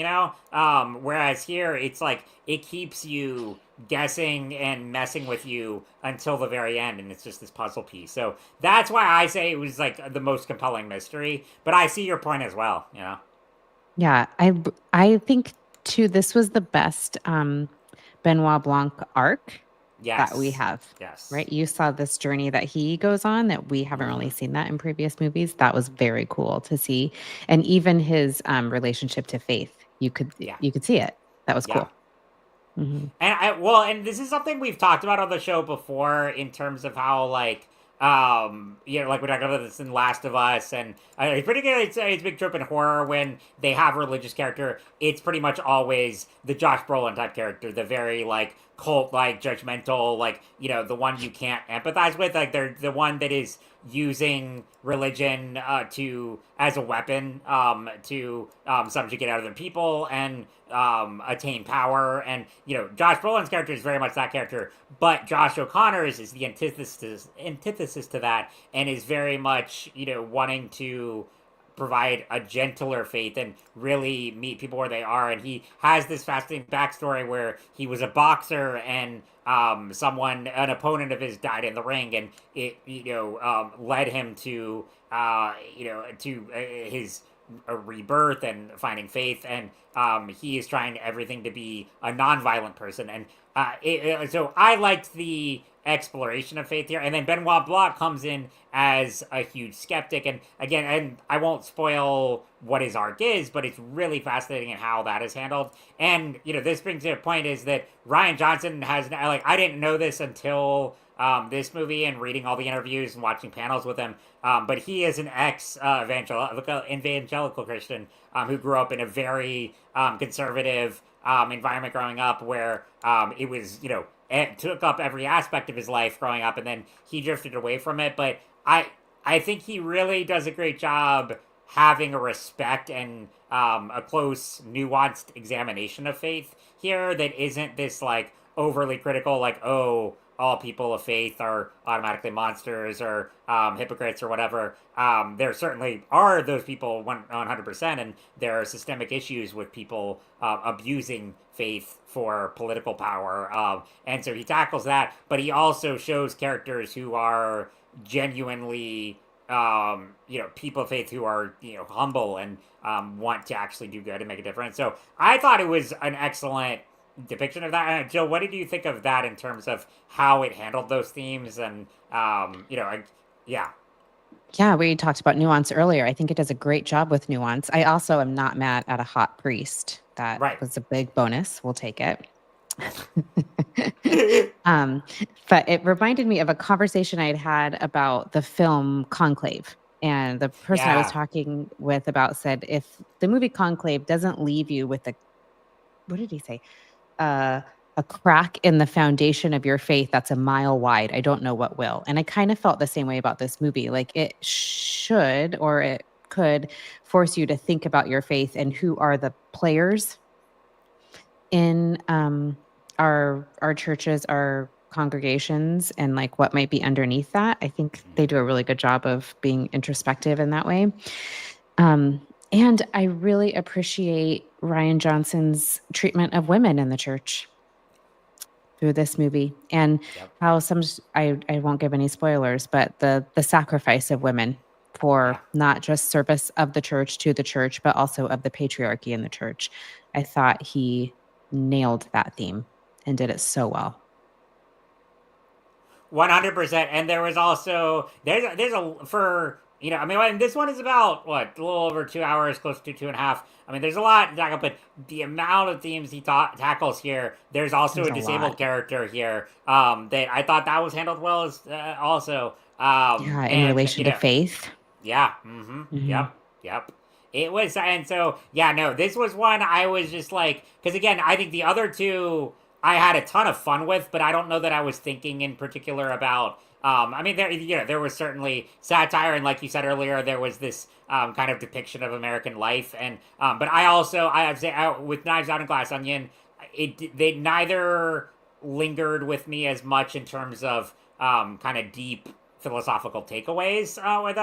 whereas here it's like it keeps you guessing and messing with you until the very end, and it's just this puzzle piece. So that's why I say it was like the most compelling mystery. But I see your point as well. Yeah, I think too this was the best Benoit Blanc arc that we Yes, have, yes. right? You saw this journey that he goes on that we haven't really seen that in previous movies. That was very cool to see. And even his relationship to faith, Yeah, you could see it. That was yeah. cool. Hmm. And this is something we've talked about on the show before in terms of how like we talked about this in Last of Us, and particularly it's a big trope in horror when they have a religious character. It's pretty much always the Josh Brolin type character, the very like cult like judgmental, like the one you can't empathize with. Like they're the one that is using religion to as a weapon to subjugate other people and attain power. And Josh Brolin's character is very much that character, but Josh O'Connor's is the antithesis to that, and is very much wanting to provide a gentler faith and really meet people where they are. And he has this fascinating backstory where he was a boxer and an opponent of his died in the ring, and it led him to his rebirth and finding faith. And he is trying everything to be a non-violent person. And so I liked the exploration of faith here. And then Benoit Blanc comes in as a huge skeptic. And again, and I won't spoil what his arc is, but it's really fascinating in how that is handled. And this brings to a point is that Ryan Johnson has like I didn't know this until this movie and reading all the interviews and watching panels with him. But he is an evangelical Christian who grew up in a very conservative environment growing up, where it was it took up every aspect of his life growing up, and then he drifted away from it. But I think he really does a great job having a respect and a close, nuanced examination of faith here that isn't this like overly critical, like, oh, all people of faith are automatically monsters or hypocrites or whatever. There certainly are those people 100%, and there are systemic issues with people abusing faith for political power. And so he tackles that, but he also shows characters who are genuinely people of faith who are humble and want to actually do good and make a difference. So I thought it was an excellent depiction of that. Jill, what did you think of that in terms of how it handled those themes? And yeah, Yeah, we talked about nuance earlier. I think it does a great job with nuance. I also am not mad at a hot priest. That right. was a big bonus. We'll take it. um, but it reminded me of a conversation I had had about the film Conclave. And the person I was Yeah, talking with about said, if the movie Conclave doesn't leave you with what did he say? Uh, a crack in the foundation of your faith that's a mile wide, I don't know what will. And I kind of felt the same way about this movie. Like it should, or it could force you to think about your faith and who are the players in our churches, our congregations, and like what might be underneath that. I think they do a really good job of being introspective in that way. And I really appreciate Ryan Johnson's treatment of women in the church through this movie, and yep, how I won't give any spoilers, but the sacrifice of women yeah. for not just service of the church to the church, but also of the patriarchy in the church. I thought he nailed that theme and did it so well. 100%. And there was also there's a for you know, I mean, this one is about what, a little over 2 hours, close to 2.5. I mean, there's a lot to tackle, but the amount of themes he tackles here. There's also There's a a disabled lot. character here. That I thought that was handled well as also. Yeah, in And relation to faith. yeah, mm-hmm, Hmm. yep. It was, and so yeah, no, this was one I was just like, because again, I think the other two I had a ton of fun with, but I don't know that I was thinking in particular about. I mean, there was certainly satire, and like you said earlier, there was this kind of depiction of American life, and but I have to say, with Knives Out and Glass Onion, they neither lingered with me as much in terms of kind of deep philosophical takeaways with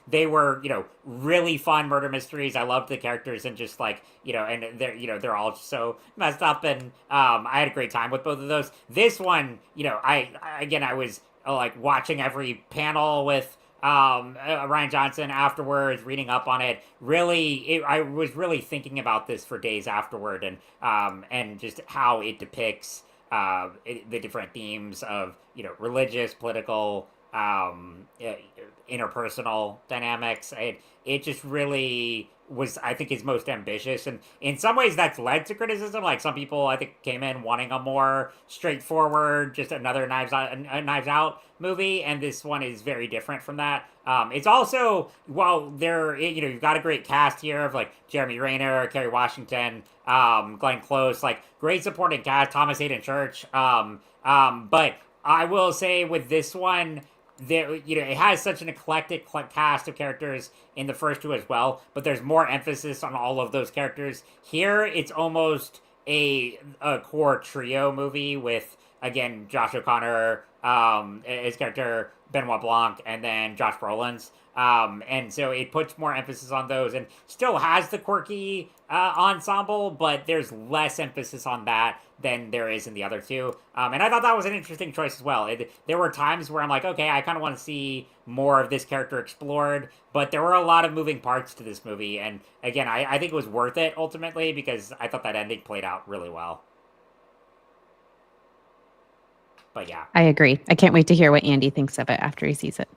they were really fun murder mysteries. I loved the characters and just like and they're all just so messed up, and I had a great time with both of those. This one, I was like watching every panel with Ryan Johnson afterwards, reading up on it. I was really thinking about this for days afterward, and just how it depicts the different themes of religious, political, interpersonal dynamics. It just really was, I think, his most ambitious, and in some ways that's led to criticism. Like some people, I think, came in wanting a more straightforward, just another Knives Out movie, and this one is very different from that. It's also, well, you've got a great cast here of like Jeremy Renner, Kerry Washington, Glenn Close, like great supporting cast, Thomas Hayden Church. But I will say with this one, it has such an eclectic cast of characters in the first two as well, but there's more emphasis on all of those characters here. It's almost a core trio movie with, again, Josh O'Connor, his character Benoit Blanc, and then Josh Brolin's. And so it puts more emphasis on those, and still has the quirky ensemble, but there's less emphasis on that than there is in the other two. And I thought that was an interesting choice as well. There were times where I'm like, okay, I kind of want to see more of this character explored, but there were a lot of moving parts to this movie. And again, I think it was worth it ultimately because I thought that ending played out really well. But yeah. I agree. I can't wait to hear what Andy thinks of it after he sees it.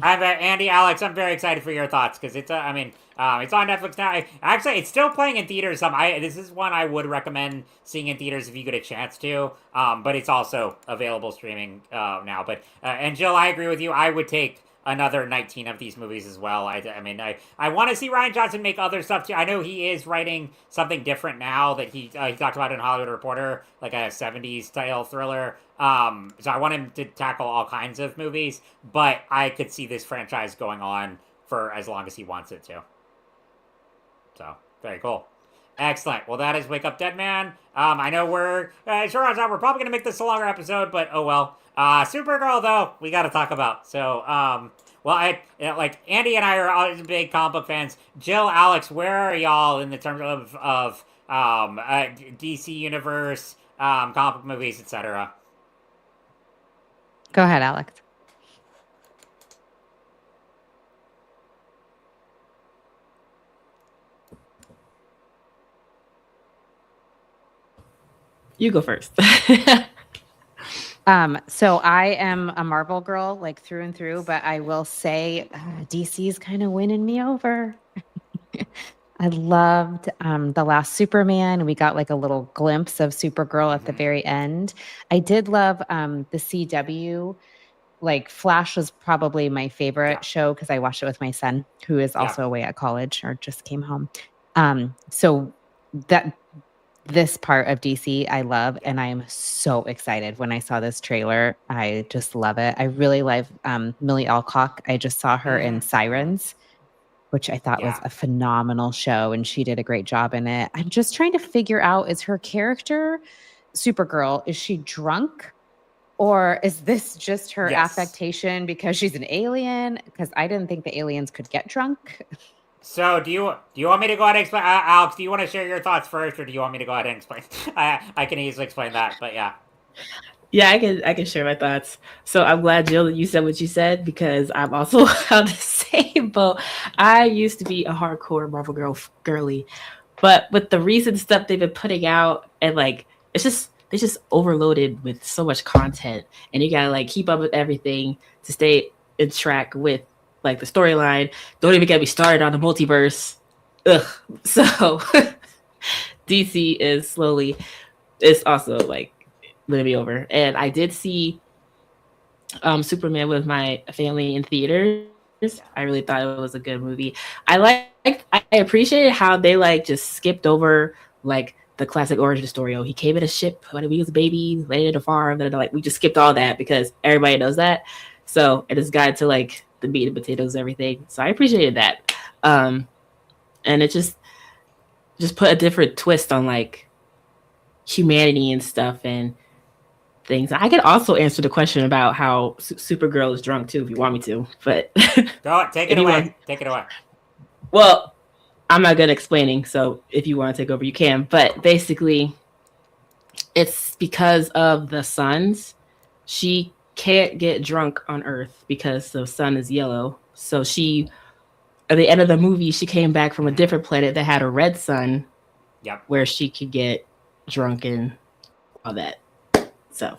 Andy, Alex, I'm very excited for your thoughts because it's it's on Netflix now. Actually, it's still playing in theaters. This is one I would recommend seeing in theaters if you get a chance to. But it's also available streaming now. But and Jill, I agree with you. I would take another 19 of these movies as well. I want to see Ryan Johnson make other stuff too. I know he is writing something different now that he talked about in Hollywood Reporter, like a 70s style thriller. So I want him to tackle all kinds of movies, but I could see this franchise going on for as long as he wants it to. So, very cool. Excellent. Well, that is Wake Up Dead Man. I know we're sure on time. We're probably going to make this a longer episode, but oh well. Supergirl, though, we got to talk about. So, well, like Andy and I are always big comic book fans. Jill, Alex, where are y'all in the terms of DC Universe, comic book movies, etc.? Go ahead, Alex. You go first. So I am a Marvel girl, like through and through, but I will say DC's kind of winning me over. I loved the last Superman. We got like a little glimpse of Supergirl at the very end. I did love the CW. Like Flash was probably my favorite show because I watched it with my son, who is also away at college or just came home. So that this part of DC I love, and I am so excited when I saw this trailer. I just love it. I really love Millie Alcock. I just saw her in Sirens, which I thought was a phenomenal show, and she did a great job in it. I'm just trying to figure out, is her character, Supergirl, is she drunk? Or is this just her affectation because she's an alien? Because I didn't think the aliens could get drunk. So do you want me to go ahead and explain, Alex? Do you want to share your thoughts first, or do you want me to go ahead and explain? I can easily explain that, but yeah. Yeah, I can share my thoughts. So I'm glad, Jill, that you said what you said because I'm also on the same boat. I used to be a hardcore Marvel girly, but with the recent stuff they've been putting out, and like it's just overloaded with so much content, and you gotta like keep up with everything to stay in track with like the storyline. Don't even get me started on the multiverse. Ugh. So DC is slowly, it's also like winning me over. And I did see Superman with my family in theaters. I really thought it was a good movie. I appreciated how they like just skipped over like the classic origin story. Oh, he came in a ship when he was a baby, landed in a farm. Then like we just skipped all that because everybody knows that. So it just got to like the meat and potatoes, and everything. So I appreciated that. And it just put a different twist on like humanity and stuff and things. I could also answer the question about how Supergirl is drunk too, if you want me to. But Go, take it away. Take it away. Well, I'm not good at explaining, so if you want to take over, you can. But basically, it's because of the suns. She can't get drunk on Earth because the sun is yellow. So she, at the end of the movie, she came back from a different planet that had a red sun. Yep. Where she could get drunk and all that. So,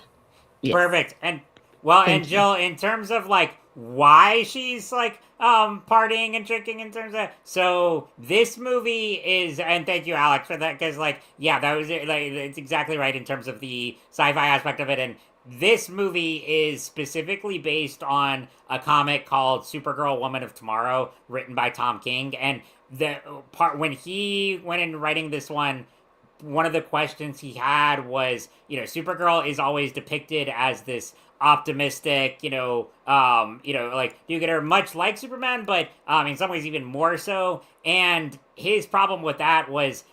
yes. Perfect. And well, Thank and Jill, in terms of like why she's like partying and drinking in terms of, so this movie is, and thank you Alex for that, because like that was it, like it's exactly right in terms of the sci-fi aspect of it. And this movie is specifically based on a comic called Supergirl Woman of Tomorrow, written by Tom King. And the part when he went in writing this one of the questions he had was, Supergirl is always depicted as this optimistic, like you get her much like Superman, but in some ways even more so. And his problem with that was,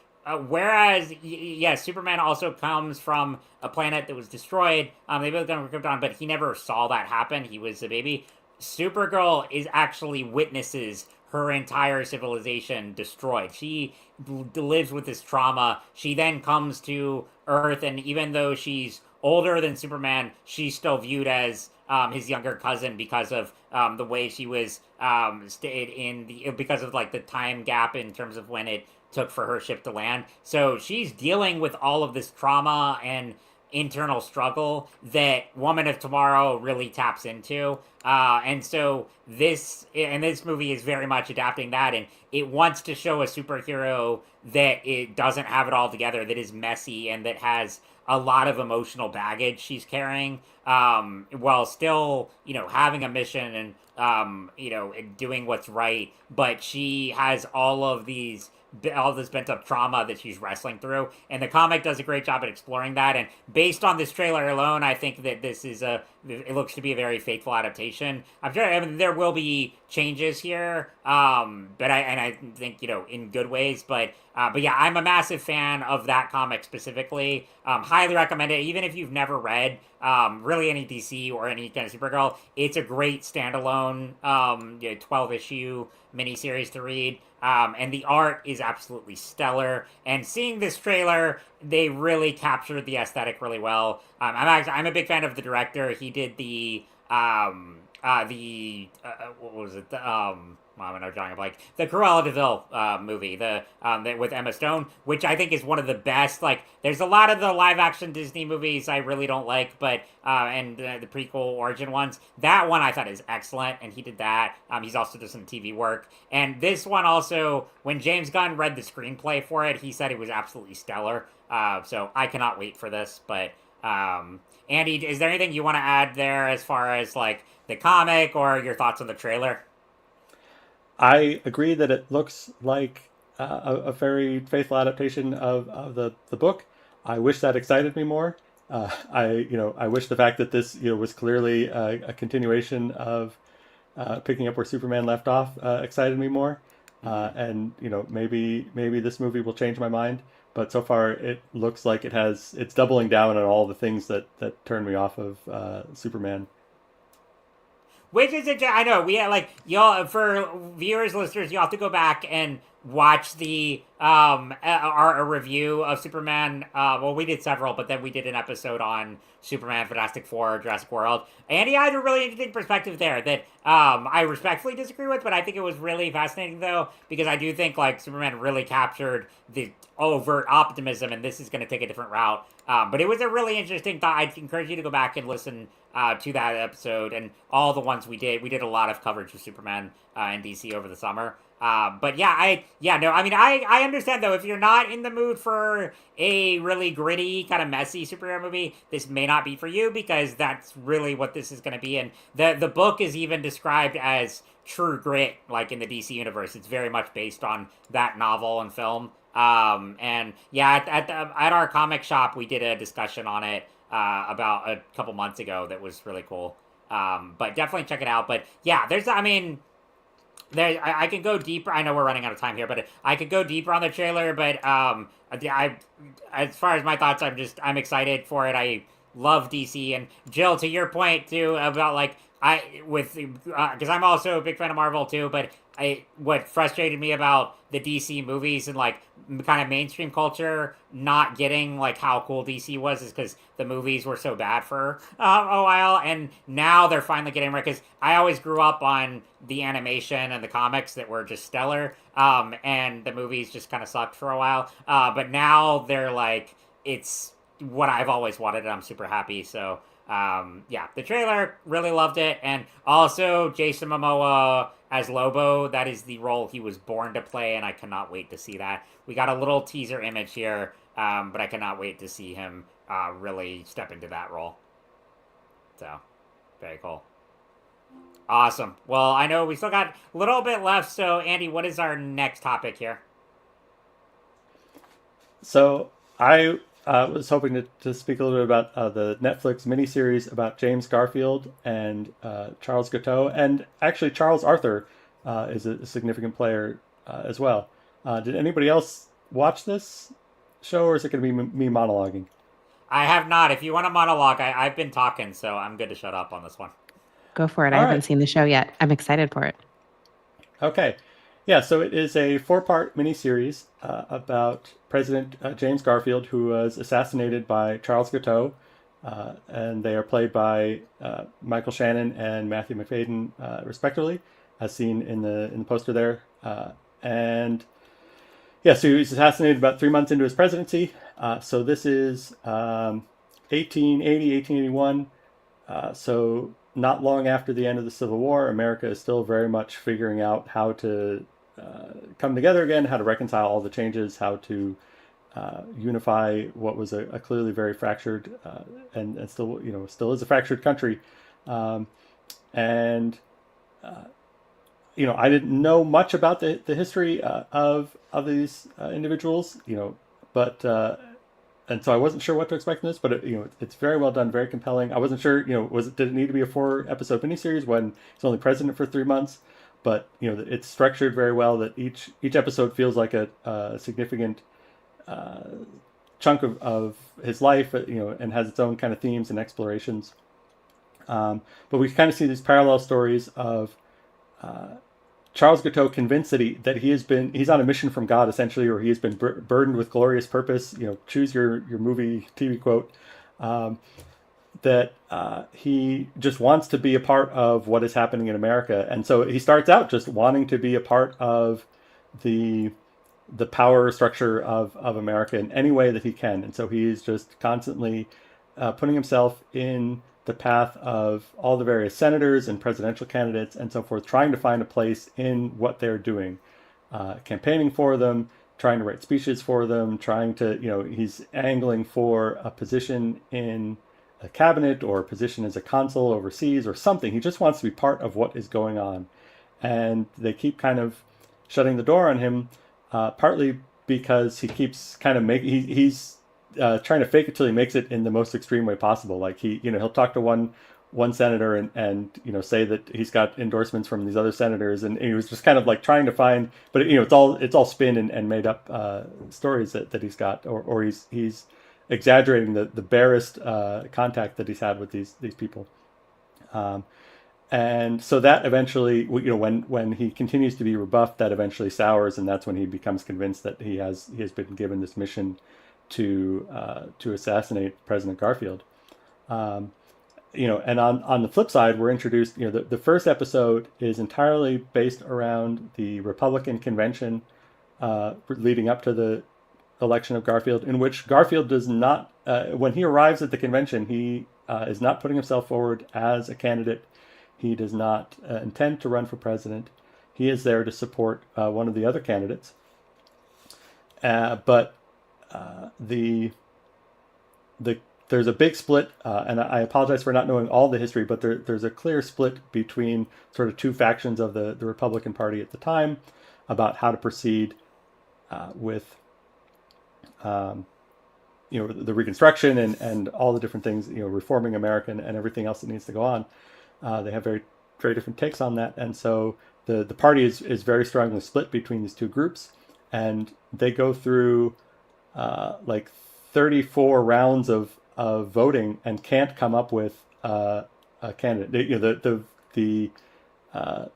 whereas, yes, Superman also comes from a planet that was destroyed. They both come from Krypton, but he never saw that happen. He was a baby. Supergirl is actually witnesses her entire civilization destroyed. She lives with this trauma. She then comes to Earth, and even though she's older than Superman, she's still viewed as his younger cousin because of the way she was stayed in because of like the time gap in terms of when it took for her ship to land. So she's dealing with all of this trauma and internal struggle that Woman of Tomorrow really taps into. And so this movie is very much adapting that, and it wants to show a superhero that it doesn't have it all together, that is messy, and that has a lot of emotional baggage she's carrying, while still, having a mission and, doing what's right. But she has all this pent up trauma that she's wrestling through, and the comic does a great job at exploring that. And based on this trailer alone, I think that this is it looks to be a very faithful adaptation. I'm sure there will be changes here, but I think in good ways. But yeah, I'm a massive fan of that comic specifically. Highly recommend it, even if you've never read really any DC or any kind of Supergirl. It's a great standalone 12-issue miniseries to read. And the art is absolutely stellar. And seeing this trailer, they really captured the aesthetic really well. I'm a big fan of the director. He did what was it? I'm not drawing a blank. The Cruella de Vil movie, with Emma Stone, which I think is one of the best. Like, there's a lot of the live action Disney movies I really don't like, but and the prequel origin ones. That one I thought is excellent, and he did that. He's also done some TV work, and this one also. When James Gunn read the screenplay for it, he said it was absolutely stellar. So I cannot wait for this. But Andy, is there anything you want to add there as far as like the comic or your thoughts on the trailer? I agree that it looks like a very faithful adaptation of the book. I wish that excited me more. I wish the fact that this was clearly a continuation of picking up where Superman left off excited me more. And maybe this movie will change my mind. But so far, it looks like it's doubling down on all the things that turned me off of Superman. Which is I know we have, like, y'all, for viewers, listeners, you have to go back and watch the our review of Superman. Well, we did several, but then we did an episode on Superman, Fantastic Four, Jurassic World. Andy had a really interesting perspective there that I respectfully disagree with, but I think it was really fascinating though, because I do think like Superman really captured the overt optimism, and this is going to take a different route. But it was a really interesting thought. I'd encourage you to go back and listen to that episode and all the ones we did. We did a lot of coverage of Superman in DC over the summer. But yeah, I understand though, if you're not in the mood for a really gritty, kind of messy superhero movie, this may not be for you, because that's really what this is going to be. And the book is even described as true grit, like in the DC universe. It's very much based on that novel and film. And yeah, at our comic shop, we did a discussion on it about a couple months ago that was really cool. But definitely check it out. But yeah, I can go deeper. I know we're running out of time here, but I could go deeper on the trailer. But as far as my thoughts, I'm excited for it. I love DC, and Jill, to your point too about like because I'm also a big fan of Marvel too. But what frustrated me about the DC movies and like kind of mainstream culture not getting like how cool DC was is because the movies were so bad for a while, and now they're finally getting right. Because I always grew up on the animation and the comics that were just stellar, and the movies just kind of sucked for a while. But now they're like, it's what I've always wanted, and I'm super happy. So yeah, the trailer, really loved it. And also Jason Momoa as Lobo, that is the role he was born to play, and I cannot wait to see that. We got a little teaser image here, but I cannot wait to see him really step into that role. So, very cool. Awesome. Well, I know we still got a little bit left, so Andy, what is our next topic here? So I was hoping to speak a little bit about the Netflix miniseries about James Garfield and Charles Gateau, and actually Charles Arthur is a significant player as well. Did anybody else watch this show, or is it going to be me monologuing? I have not. If you want a monologue, I've been talking, so I'm good to shut up on this one. Go for it. All I right. haven't seen the show yet. I'm excited for it. Okay. Yeah, so it is a 4-part miniseries about President James Garfield, who was assassinated by Charles Gateau, and they are played by Michael Shannon and Matthew McFadden, respectively, as seen in the poster there. And yeah, so he was assassinated about 3 months into his presidency. So this is 1881. So not long after the end of the Civil War, America is still very much figuring out how to come together again, how to reconcile all the changes, how to unify what was a clearly very fractured and still is a fractured country. I didn't know much about the history of these individuals, but and so I wasn't sure what to expect from this, but it's very well done, very compelling. I wasn't sure, did it need to be a 4-episode miniseries when he's only president for 3 months? But it's structured very well. That each episode feels like a significant chunk of his life, and has its own kind of themes and explorations. But we kind of see these parallel stories of Charles Gateau convinced that he's on a mission from God, essentially, or he has been burdened with glorious purpose. Choose your movie TV quote. That he just wants to be a part of what is happening in America, and so he starts out just wanting to be a part of the power structure of America in any way that he can, and so he's just constantly putting himself in the path of all the various senators and presidential candidates and so forth, trying to find a place in what they're doing, campaigning for them, trying to write speeches for them, trying to, he's angling for a position in a cabinet or a position as a consul overseas or something. He just wants to be part of what is going on. And they keep kind of shutting the door on him, partly because he keeps kind of he's trying to fake it till he makes it in the most extreme way possible. Like he'll talk to one senator and say that he's got endorsements from these other senators, and he was just kind of like trying to find, but it's all spin and made up stories that he's got, or he's exaggerating the barest contact that he's had with these people. And so that eventually, when he continues to be rebuffed, that eventually sours, and that's when he becomes convinced that he has been given this mission to assassinate President Garfield. Um, and on the flip side, we're introduced. The first episode is entirely based around the Republican convention leading up to the election of Garfield, in which Garfield does not, when he arrives at the convention, he is not putting himself forward as a candidate. He does not intend to run for president. He is there to support one of the other candidates. But the there's a big split, and I apologize for not knowing all the history, but there's a clear split between sort of two factions of the Republican Party at the time about how to proceed with the Reconstruction and all the different things, reforming America and everything else that needs to go on. They have very, very different takes on that. And so the party is very strongly split between these two groups. And they go through like 34 rounds of voting and can't come up with a candidate. The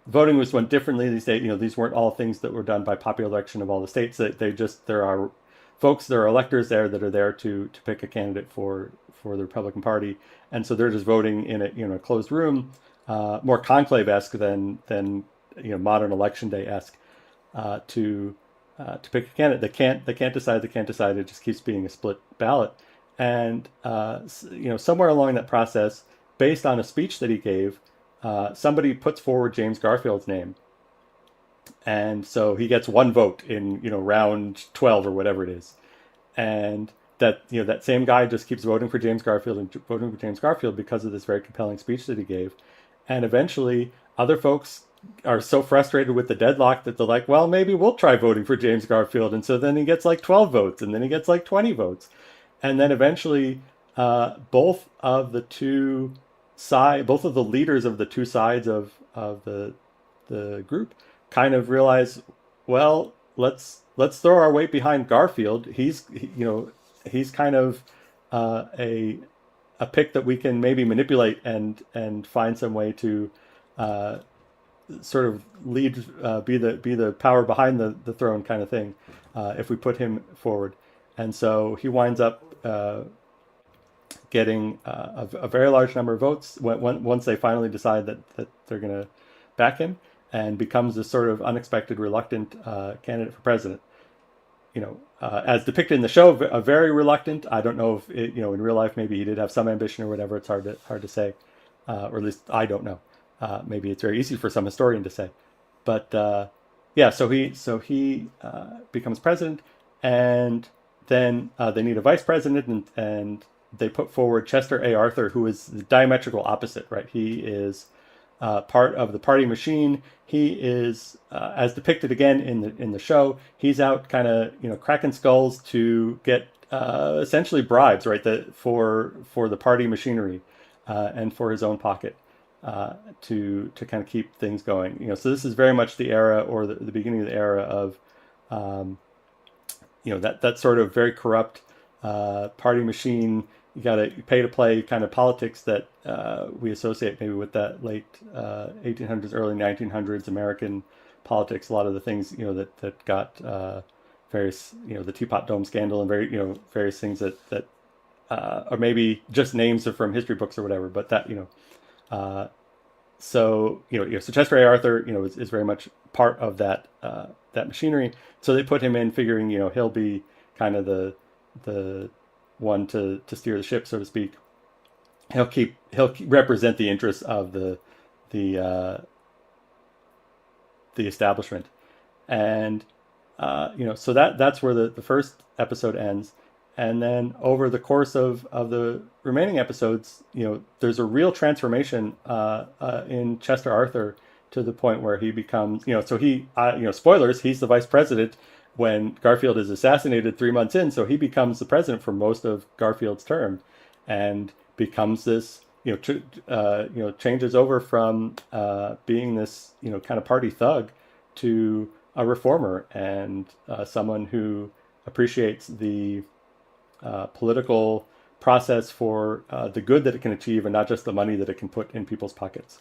voting went differently these days. These weren't all things that were done by popular election of all the states. There are folks, there are electors there that are there to pick a candidate for the Republican Party, and so they're just voting in a closed room, more conclave-esque than modern election day-esque, to pick a candidate. They can't decide. It just keeps being a split ballot, and somewhere along that process, based on a speech that he gave, somebody puts forward James Garfield's name. And so he gets one vote in, round 12 or whatever it is. And that same guy just keeps voting for James Garfield because of this very compelling speech that he gave. And eventually other folks are so frustrated with the deadlock that they're like, well, maybe we'll try voting for James Garfield. And so then he gets like 12 votes, and then he gets like 20 votes. And then eventually both of the leaders of the two sides of the group kind of realize, well, let's throw our weight behind Garfield. He's kind of a pick that we can maybe manipulate and find some way to sort of lead, be the power behind the throne kind of thing, if we put him forward. And so he winds up getting a very large number of votes once they finally decide that they're going to back him, and becomes this sort of unexpected, reluctant candidate for president. As depicted in the show, a very reluctant. I don't know if in real life maybe he did have some ambition or whatever. It's hard to say, or at least I don't know. Maybe it's very easy for some historian to say, but so he becomes president, and then they need a vice president, and they put forward Chester A. Arthur, who is the diametrical opposite. Right, he is part of the party machine. He is, as depicted again in the show, he's out kind of cracking skulls to get essentially bribes, right? For the party machinery and for his own pocket to kind of keep things going. So this is very much the era, or the beginning of the era of that sort of very corrupt party machine. You got to pay to play kind of politics that we associate maybe with that late 1800s, early 1900s American politics. A lot of the things that got various the Teapot Dome scandal and various things that or maybe just names are from history books or whatever. But that so Chester A. Arthur is very much part of that machinery. So they put him in, figuring he'll be kind of the one to steer the ship, so to speak. He'll represent the interests of the establishment, and so that's where the first episode ends. And then over the course of the remaining episodes, there's a real transformation in Chester Arthur, to the point where he becomes, so he, spoilers, he's the vice president when Garfield is assassinated 3 months in. So he becomes the president for most of Garfield's term, and becomes this, changes over from being this, kind of party thug to a reformer, and someone who appreciates the political process for the good that it can achieve, and not just the money that it can put in people's pockets.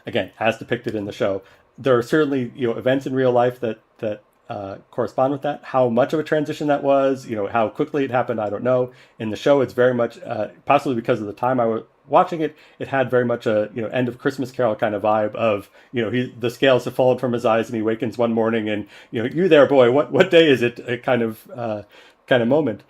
Again, as depicted in the show. There are certainly events in real life that correspond with that. How much of a transition that was, how quickly it happened, I don't know. In the show, it's very much possibly because of the time I was watching it. It had very much a end of Christmas Carol kind of vibe of the scales have fallen from his eyes and he wakens one morning and you there boy, what day is it? A kind of moment.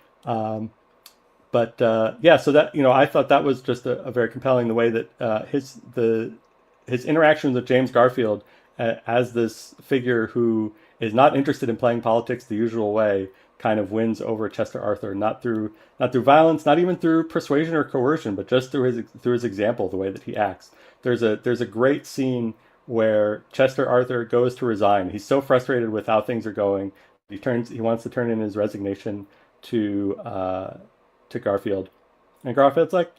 But yeah, so that I thought that was just a very compelling the way that his interactions with James Garfield as this figure who is not interested in playing politics the usual way kind of wins over Chester Arthur, not through violence, not even through persuasion or coercion, but just through his example, the way that he acts. There's a great scene where Chester Arthur goes to resign. He's so frustrated with how things are going. He wants to turn in his resignation to Garfield, and Garfield's like,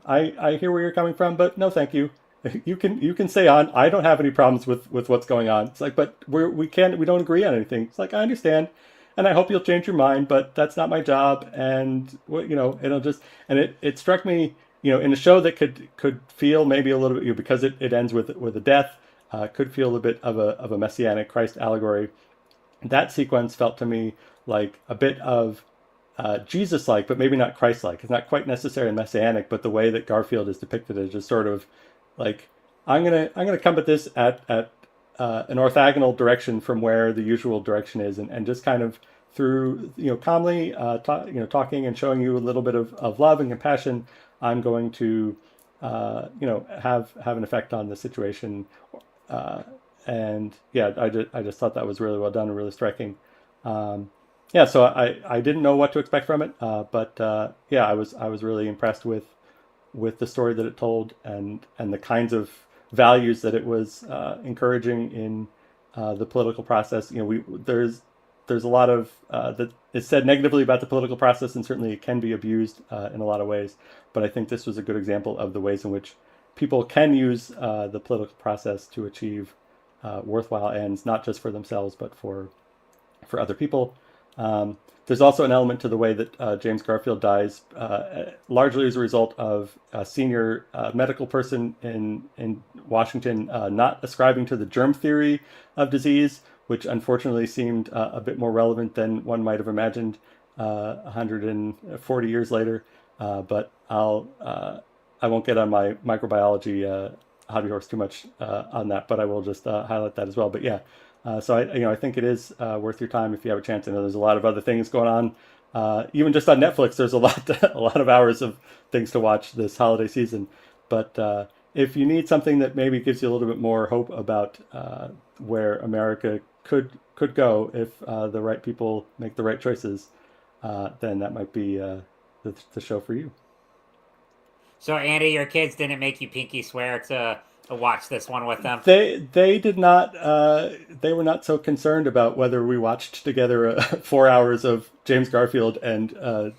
I hear where you're coming from, but no, thank you. You can stay on. I don't have any problems with what's going on. It's like, but we don't agree on anything. It's like, I understand, and I hope you'll change your mind, but that's not my job. And it'll just, and it struck me, in a show that could feel maybe a little bit, because it ends with a death, could feel a bit of a messianic Christ allegory. That sequence felt to me like a bit of Jesus-like, but maybe not Christ-like. It's not quite necessarily messianic, but the way that Garfield is depicted as just sort of like, I'm gonna come at this at an orthogonal direction from where the usual direction is, and just kind of through calmly talking and showing you a little bit of love and compassion, I'm going to have an effect on the situation. And yeah, I just thought that was really well done and really striking. Yeah, so I didn't know what to expect from it, but yeah, I was really impressed with the story that it told, and the kinds of values that it was encouraging in the political process. There's a lot of that is said negatively about the political process, and certainly it can be abused in a lot of ways. But I think this was a good example of the ways in which people can use the political process to achieve worthwhile ends, not just for themselves, but for other people. There's also an element to the way that James Garfield dies, largely as a result of a senior medical person in Washington not ascribing to the germ theory of disease, which unfortunately seemed a bit more relevant than one might have imagined 140 years later. But I won't get on my microbiology hobby horse too much on that, but I will just highlight that as well. But yeah. So I think it is worth your time if you have a chance. I know there's a lot of other things going on. Even just on Netflix, there's a lot of hours of things to watch this holiday season. But if you need something that maybe gives you a little bit more hope about where America could go if the right people make the right choices, then that might be the show for you. So Andy, your kids didn't make you pinky swear to watch this one with them? They did not. They were not so concerned about whether we watched together 4 hours of James Garfield and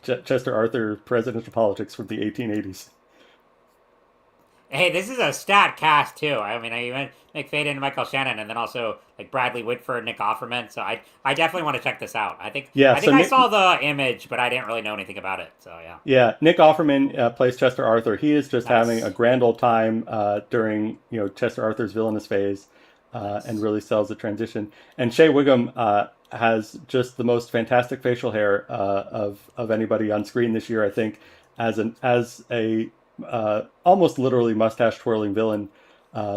Chester Arthur presidential politics from the 1880s. Hey, this is a stat cast too. I mean, I even McFadden and Michael Shannon, and then also like Bradley Whitford, Nick Offerman. So I definitely want to check this out. I think I saw the image, but I didn't really know anything about it. So yeah. Yeah, Nick Offerman plays Chester Arthur. He is just having a grand old time during Chester Arthur's villainous phase, and really sells the transition. And Shea Wiggum has just the most fantastic facial hair of anybody on screen this year. I think as a almost literally mustache twirling villain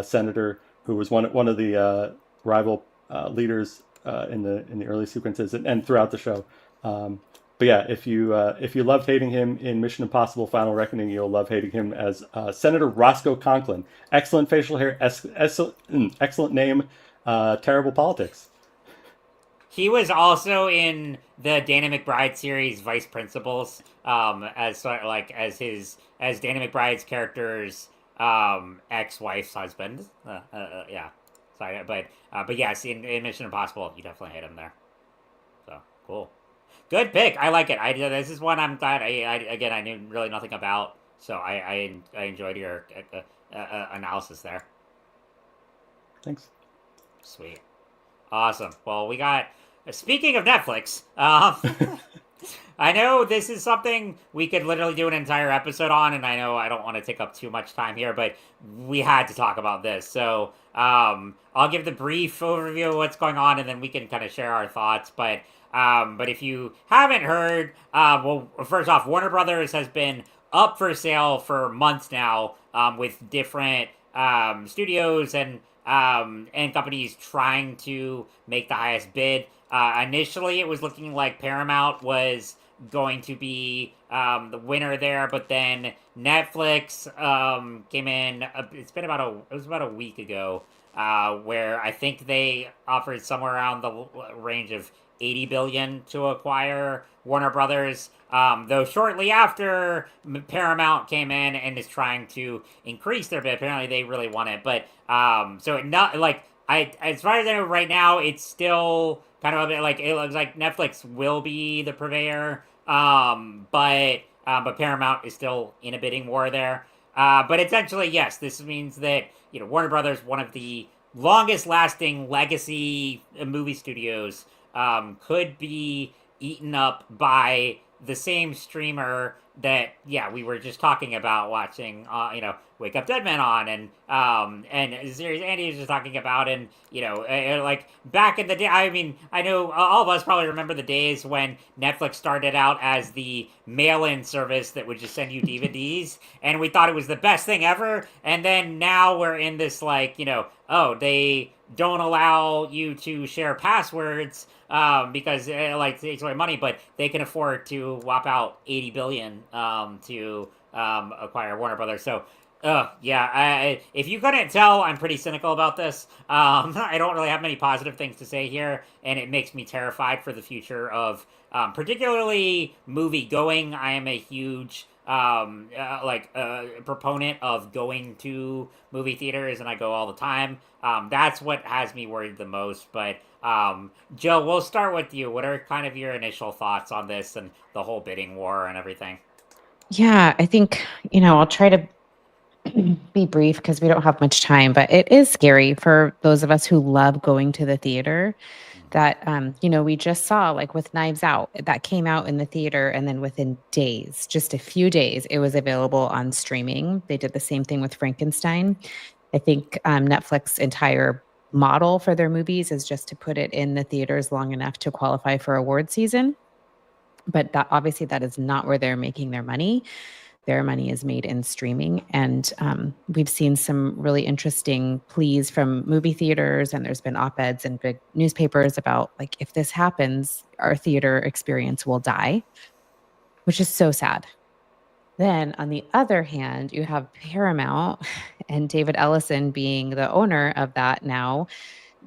senator who was one of the rival leaders in the early sequences and throughout the show. But yeah, if you loved hating him in Mission Impossible: Final Reckoning, you'll love hating him as Senator Roscoe Conklin. Excellent facial hair, excellent name, terrible politics. He was also in the Danny McBride series Vice Principals, as sort of like as Danny McBride's character's ex-wife's husband. Yeah, sorry, but yes, in Mission Impossible, you definitely hate him there. So cool, good pick. I like it. This is one I'm glad. I knew really nothing about, so I enjoyed your analysis there. Thanks. Sweet. Awesome. Well, we got. Speaking of Netflix, I know this is something we could literally do an entire episode on, and I know I don't want to take up too much time here, but we had to talk about this. So I'll give the brief overview of what's going on, and then we can kind of share our thoughts. But if you haven't heard, well, first off, Warner Brothers has been up for sale for months now, with different studios and companies trying to make the highest bid. Initially, it was looking like Paramount was going to be the winner there, but then Netflix came in. It was about a week ago, where I think they offered somewhere around the range of 80 billion to acquire Warner Brothers. Though shortly after, Paramount came in and is trying to increase their bid. Apparently, they really want it, but so it not like as far as I know right now, it's still kind of a bit like it looks like Netflix will be the purveyor, but Paramount is still in a bidding war there. But essentially, yes, this means that Warner Brothers, one of the longest lasting legacy movie studios, could be eaten up by the same streamer that we were just talking about watching Wake Up Dead Men on, and a series Andy was just talking about, and like back in the day, I mean, I know all of us probably remember the days when Netflix started out as the mail-in service that would just send you DVDs, and we thought it was the best thing ever, and then now we're in this like they don't allow you to share passwords because it takes away money, but they can afford to whop out 80 billion to acquire Warner Brothers. So if you couldn't tell, I'm pretty cynical about this. I don't really have many positive things to say here, and it makes me terrified for the future of particularly movie going. I am a huge proponent of going to movie theaters, and I go all the time. That's what has me worried the most. But Joe, we'll start with you. What are kind of your initial thoughts on this and the whole bidding war and everything? Yeah, I think, I'll try to be brief because we don't have much time, but it is scary for those of us who love going to the theater that, we just saw, like with Knives Out, that came out in the theater, and then within days, just a few days, it was available on streaming. They did the same thing with Frankenstein. I think Netflix's entire model for their movies is just to put it in the theaters long enough to qualify for award season. But that obviously that is not where they're making their money. Their money is made in streaming. And we've seen some really interesting pleas from movie theaters, and there's been op-eds in big newspapers about, like, if this happens, our theater experience will die, which is so sad. Then on the other hand, you have Paramount and David Ellison being the owner of that now,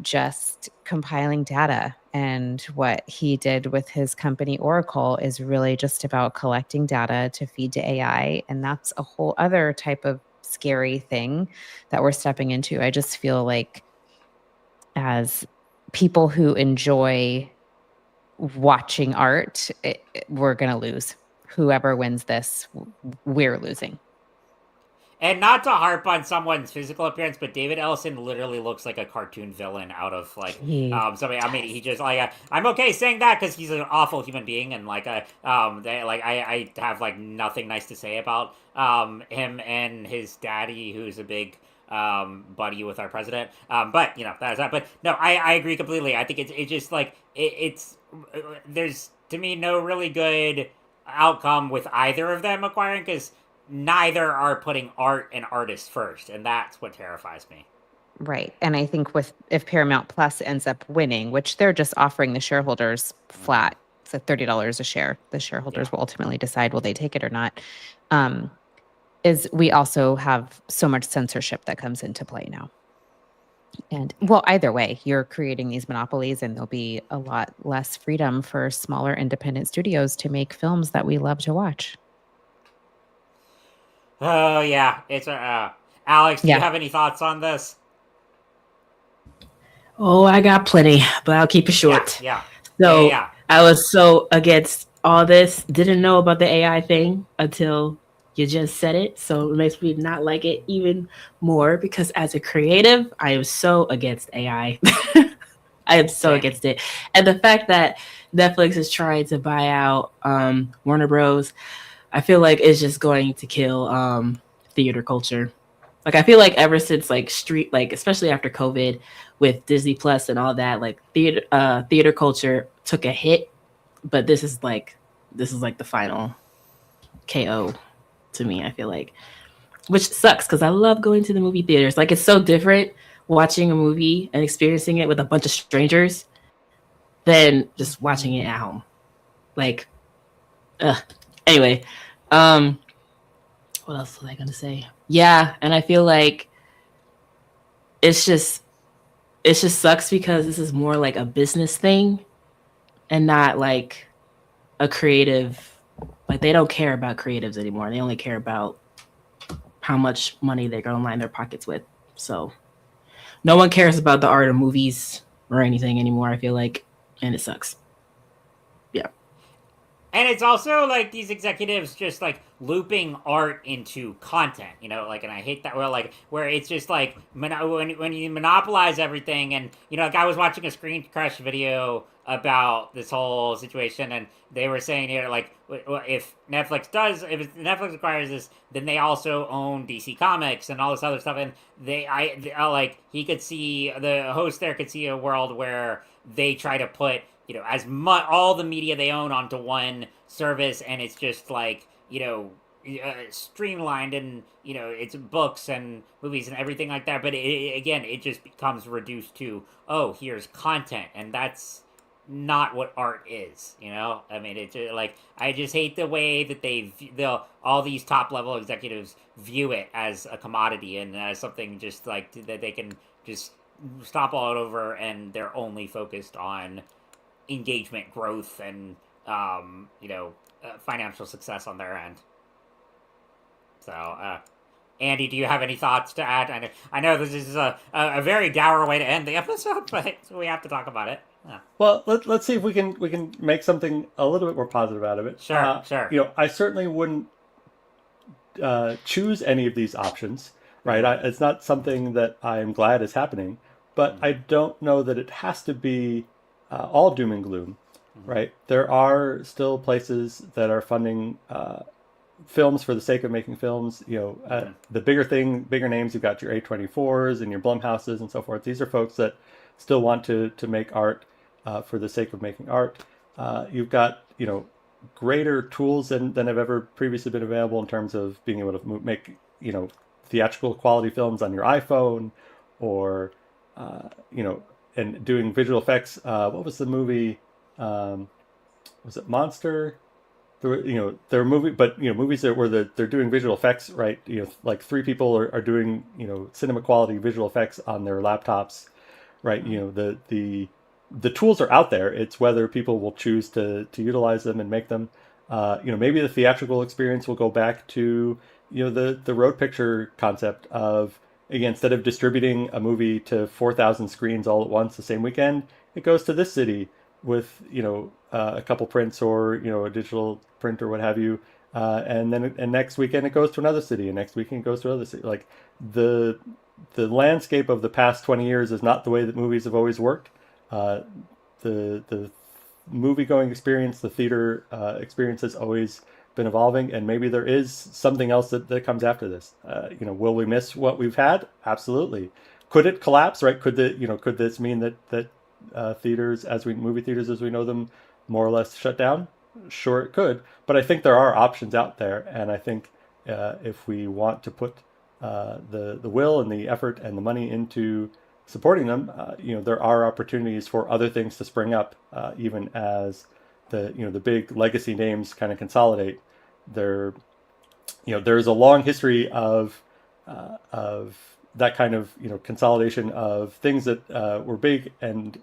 just compiling data. And what he did with his company Oracle is really just about collecting data to feed to AI. And that's a whole other type of scary thing that we're stepping into. I just feel like, as people who enjoy watching art, we're going to lose. Whoever wins this, we're losing. And not to harp on someone's physical appearance, but David Ellison literally looks like a cartoon villain out of something. I mean, he just I'm okay saying that because he's an awful human being, and I have nothing nice to say about him and his daddy, who's a big buddy with our president. But that's that. But no, I agree completely. I think it's just it's there's, to me, no really good outcome with either of them acquiring, because neither are putting art and artists first, and that's what terrifies me. Right. And I think if Paramount Plus ends up winning, which they're just offering the shareholders flat, it's at $30 a share. The shareholders will ultimately decide will they take it or not. Is we also have so much censorship that comes into play now. And well, either way, you're creating these monopolies, and there'll be a lot less freedom for smaller independent studios to make films that we love to watch. Oh, yeah. It's Alex, do you have any thoughts on this? Oh, I got plenty, but I'll keep it short. So I was so against all this. Didn't know about the AI thing until you just said it. So it makes me not like it even more, because as a creative, I am so against AI. I am so against it. And the fact that Netflix is trying to buy out Warner Bros. I feel like it's just going to kill theater culture. Like I feel like ever since like street, like especially after COVID with Disney Plus and all that, like theater culture took a hit. But this is like the final KO to me. I feel like, which sucks because I love going to the movie theaters. Like it's so different watching a movie and experiencing it with a bunch of strangers than just watching it at home. Like, anyway, um, what else was I gonna say? Yeah, and I feel like it's just it just sucks because this is more like a business thing and not like a creative. Like they don't care about creatives anymore. They only care about how much money they're gonna line their pockets with. So no one cares about the art of movies or anything anymore. I feel like, and it sucks. Yeah. And it's also like these executives just like looping art into content, you know, like, and I hate that where it's just like when you monopolize everything, and you know, like I was watching a Screen Crush video about this whole situation, and they were saying, you know, like if Netflix acquires this, then they also own DC Comics and all this other stuff, and like he could see, the host there could see a world where they try to put, you know, as much all the media they own onto one service, and it's just like, you know, streamlined, and you know, it's books and movies and everything like that. But again, it just becomes reduced to, oh, here's content, and that's not what art is. You know, I mean, it's like, I just hate the way that all these top level executives view it as a commodity and as something just like that they can just stop all over, and they're only focused on engagement growth and you know, financial success on their end. So Andy, do you have any thoughts to add? I know this is a very dour way to end the episode, but we have to talk about it. Yeah. Well, let's see if we can make something a little bit more positive out of it. Sure. You know, I certainly wouldn't choose any of these options, right? It's not something that I'm glad is happening, but I don't know that it has to be all doom and gloom, right? There are still places that are funding films for the sake of making films. You know, the bigger names, you've got your A24s and your Blumhouses and so forth. These are folks that still want to make art for the sake of making art. You've got, you know, greater tools than have ever previously been available in terms of being able to make, you know, theatrical quality films on your iPhone, or you know, and doing visual effects. What was the movie? Was it Monster? There were movies that they're doing visual effects, right? You know, like three people are doing, you know, cinema quality visual effects on their laptops, right? You know, the tools are out there. It's whether people will choose to utilize them and make them. You know, maybe the theatrical experience will go back to, you know, the road picture concept of, again, instead of distributing a movie to 4,000 screens all at once the same weekend, it goes to this city with, you know, a couple prints, or, you know, a digital print or what have you, and then next weekend it goes to another city, and next weekend it goes to another city. Like the landscape of the past 20 years is not the way that movies have always worked. The movie going experience, the theater experience has always been evolving, and maybe there is something else that comes after this. You know, will we miss what we've had? Absolutely. Could it collapse? Right? Could this mean that movie theaters as we know them more or less shut down? Sure, it could. But I think there are options out there, and I think if we want to put the will and the effort and the money into supporting them, you know, there are opportunities for other things to spring up, even as the big legacy names kind of consolidate. There's a long history of that kind of, you know, consolidation of things that were big and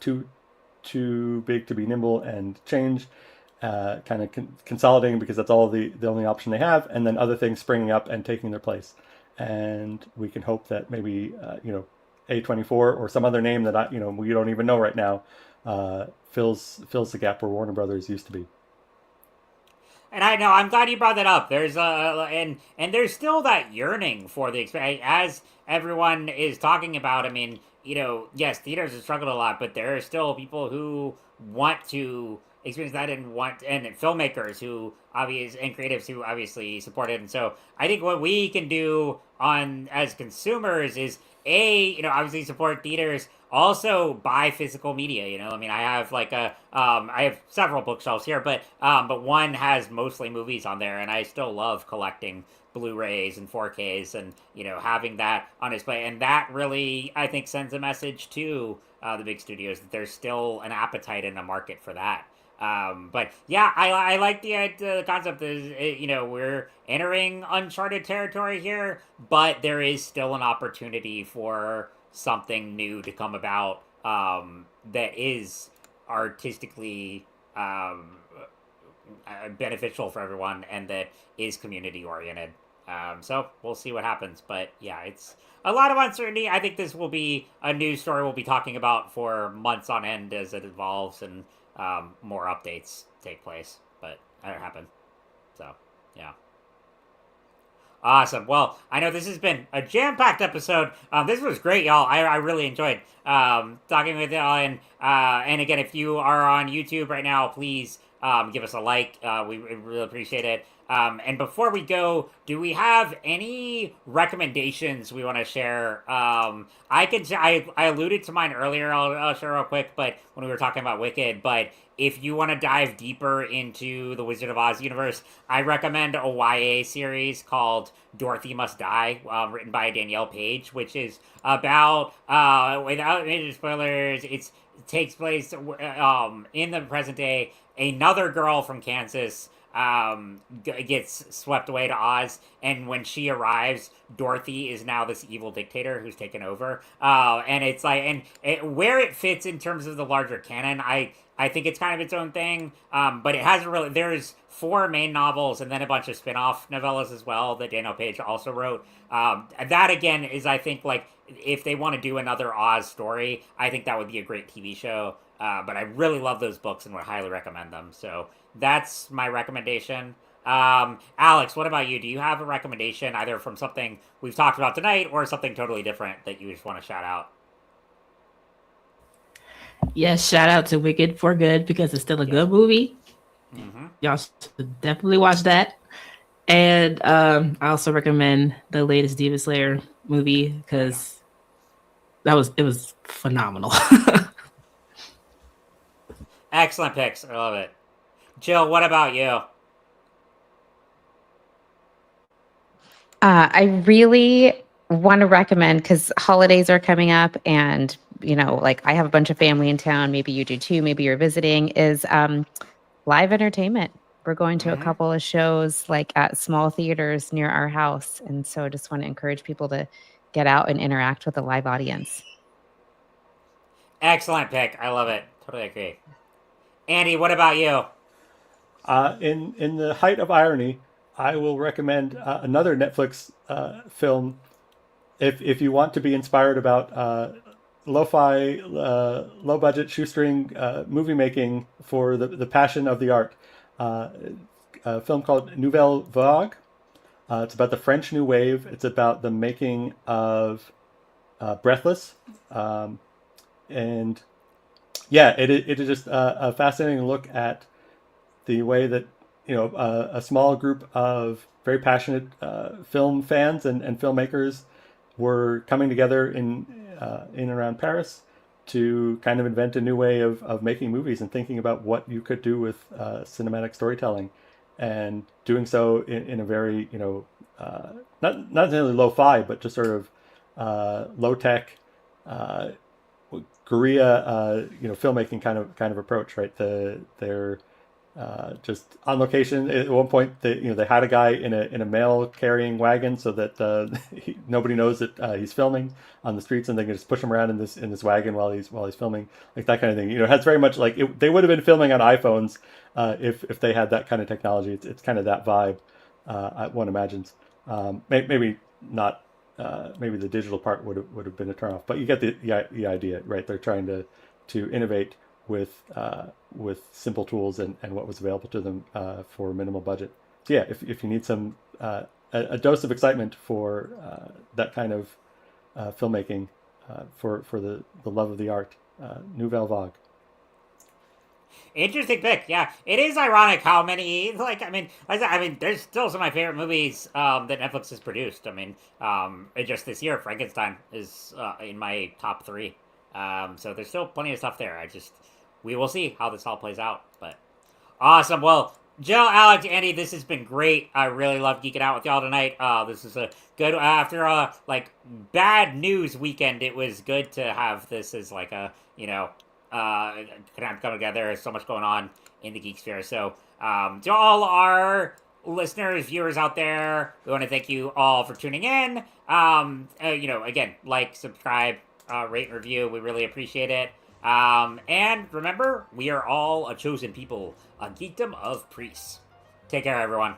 too big to be nimble and change, kind of consolidating because that's all the only option they have, and then other things springing up and taking their place. And we can hope that maybe you know, A24 or some other name that we don't even know right now fills the gap where Warner Brothers used to be. And I know, I'm glad you brought that up. There's and there's still that yearning for the experience, as everyone is talking about. I mean, yes, theaters have struggled a lot, but there are still people who want to experience that and filmmakers who obvious and creatives who obviously support it. And so I think what we can do on as consumers is obviously support theaters, also buy physical media. I mean, I have I have several bookshelves here, but one has mostly movies on there, and I still love collecting Blu-rays and 4Ks, and having that on display, and that really I think sends a message to the big studios that there's still an appetite and a market for that. But yeah, I like the concept is we're entering uncharted territory here, but there is still an opportunity for something new to come about that is artistically beneficial for everyone and that is community oriented. So we'll see what happens. But yeah, it's a lot of uncertainty. I think this will be a news story we'll be talking about for months on end as it evolves and more updates take place. But that'll happen. So yeah. Awesome. Well, I know this has been a jam-packed episode. This was great, y'all. I really enjoyed talking with y'all. And again, if you are on YouTube right now, please give us a like. We really appreciate it. And before we go, do we have any recommendations we want to share? I alluded to mine earlier. I'll share real quick, but when we were talking about Wicked, but if you want to dive deeper into the Wizard of Oz universe, I recommend a YA series called Dorothy Must Die, written by Danielle Page, which is about, without major spoilers, it takes place in the present day. Another girl from Kansas gets swept away to Oz, and when she arrives, Dorothy is now this evil dictator who's taken over. And it's where it fits in terms of the larger canon, I think it's kind of its own thing, but it hasn't really. There's 4 main novels and then a bunch of spin-off novellas as well that Danielle Page also wrote. That again is, I think, if they want to do another Oz story, I think that would be a great TV show. But I really love those books and would highly recommend them. So that's my recommendation. Alex, what about you? Do you have a recommendation either from something we've talked about tonight or something totally different that you just want to shout out? Yes, shout out to Wicked for Good because it's still a good movie. Mm-hmm. Y'all should definitely watch that. And I also recommend the latest Demon Slayer movie because it was phenomenal. Excellent picks. I love it. Jill, what about you? I really want to recommend, because holidays are coming up and, I have a bunch of family in town. Maybe you do too. Maybe you're visiting, is live entertainment. We're going to a couple of shows at small theaters near our house. And so I just want to encourage people to get out and interact with a live audience. Excellent pick. I love it. Totally agree. Andy, what about you? In the height of irony, I will recommend another Netflix film. If you want to be inspired about lo-fi, low-budget shoestring movie making for the passion of the art, a film called Nouvelle Vague. It's about the French New Wave. It's about the making of Breathless, and yeah, it is just a fascinating look at the way that a small group of very passionate film fans and filmmakers were coming together in and around Paris to kind of invent a new way of making movies and thinking about what you could do with cinematic storytelling, and doing so in a very not necessarily lo-fi, but just sort of low-tech guerrilla filmmaking kind of approach, right? They're just on location. At one point, they had a guy in a mail carrying wagon so that nobody knows that he's filming on the streets, and they can just push him around in this wagon while he's filming, like that kind of thing. It has very much they would have been filming on iPhones if they had that kind of technology. It's kind of that vibe, one imagines. Maybe not. Maybe the digital part would have been a turnoff, but you get the idea, right? They're trying to innovate with simple tools and what was available to them for minimal budget. So yeah, if you need some a dose of excitement for that kind of filmmaking, for the love of the art. Nouvelle Vague. Interesting pick. Yeah, it is ironic how many. Like, I mean, there's still some of my favorite movies that Netflix has produced. I mean, just this year, Frankenstein is in my top 3. So there's still plenty of stuff there. We will see how this all plays out. But awesome. Well, Jill, Alex, Andy, this has been great. I really love geeking out with y'all tonight. This is a good after a bad news weekend. It was good to have this as like a kind of come together. There's so much going on in the Geek sphere. So to all our listeners, viewers out there, we want to thank you all for tuning in. Again, subscribe, rate, and review. We really appreciate it. And remember, we are all a chosen people, a geekdom of priests. Take care, everyone.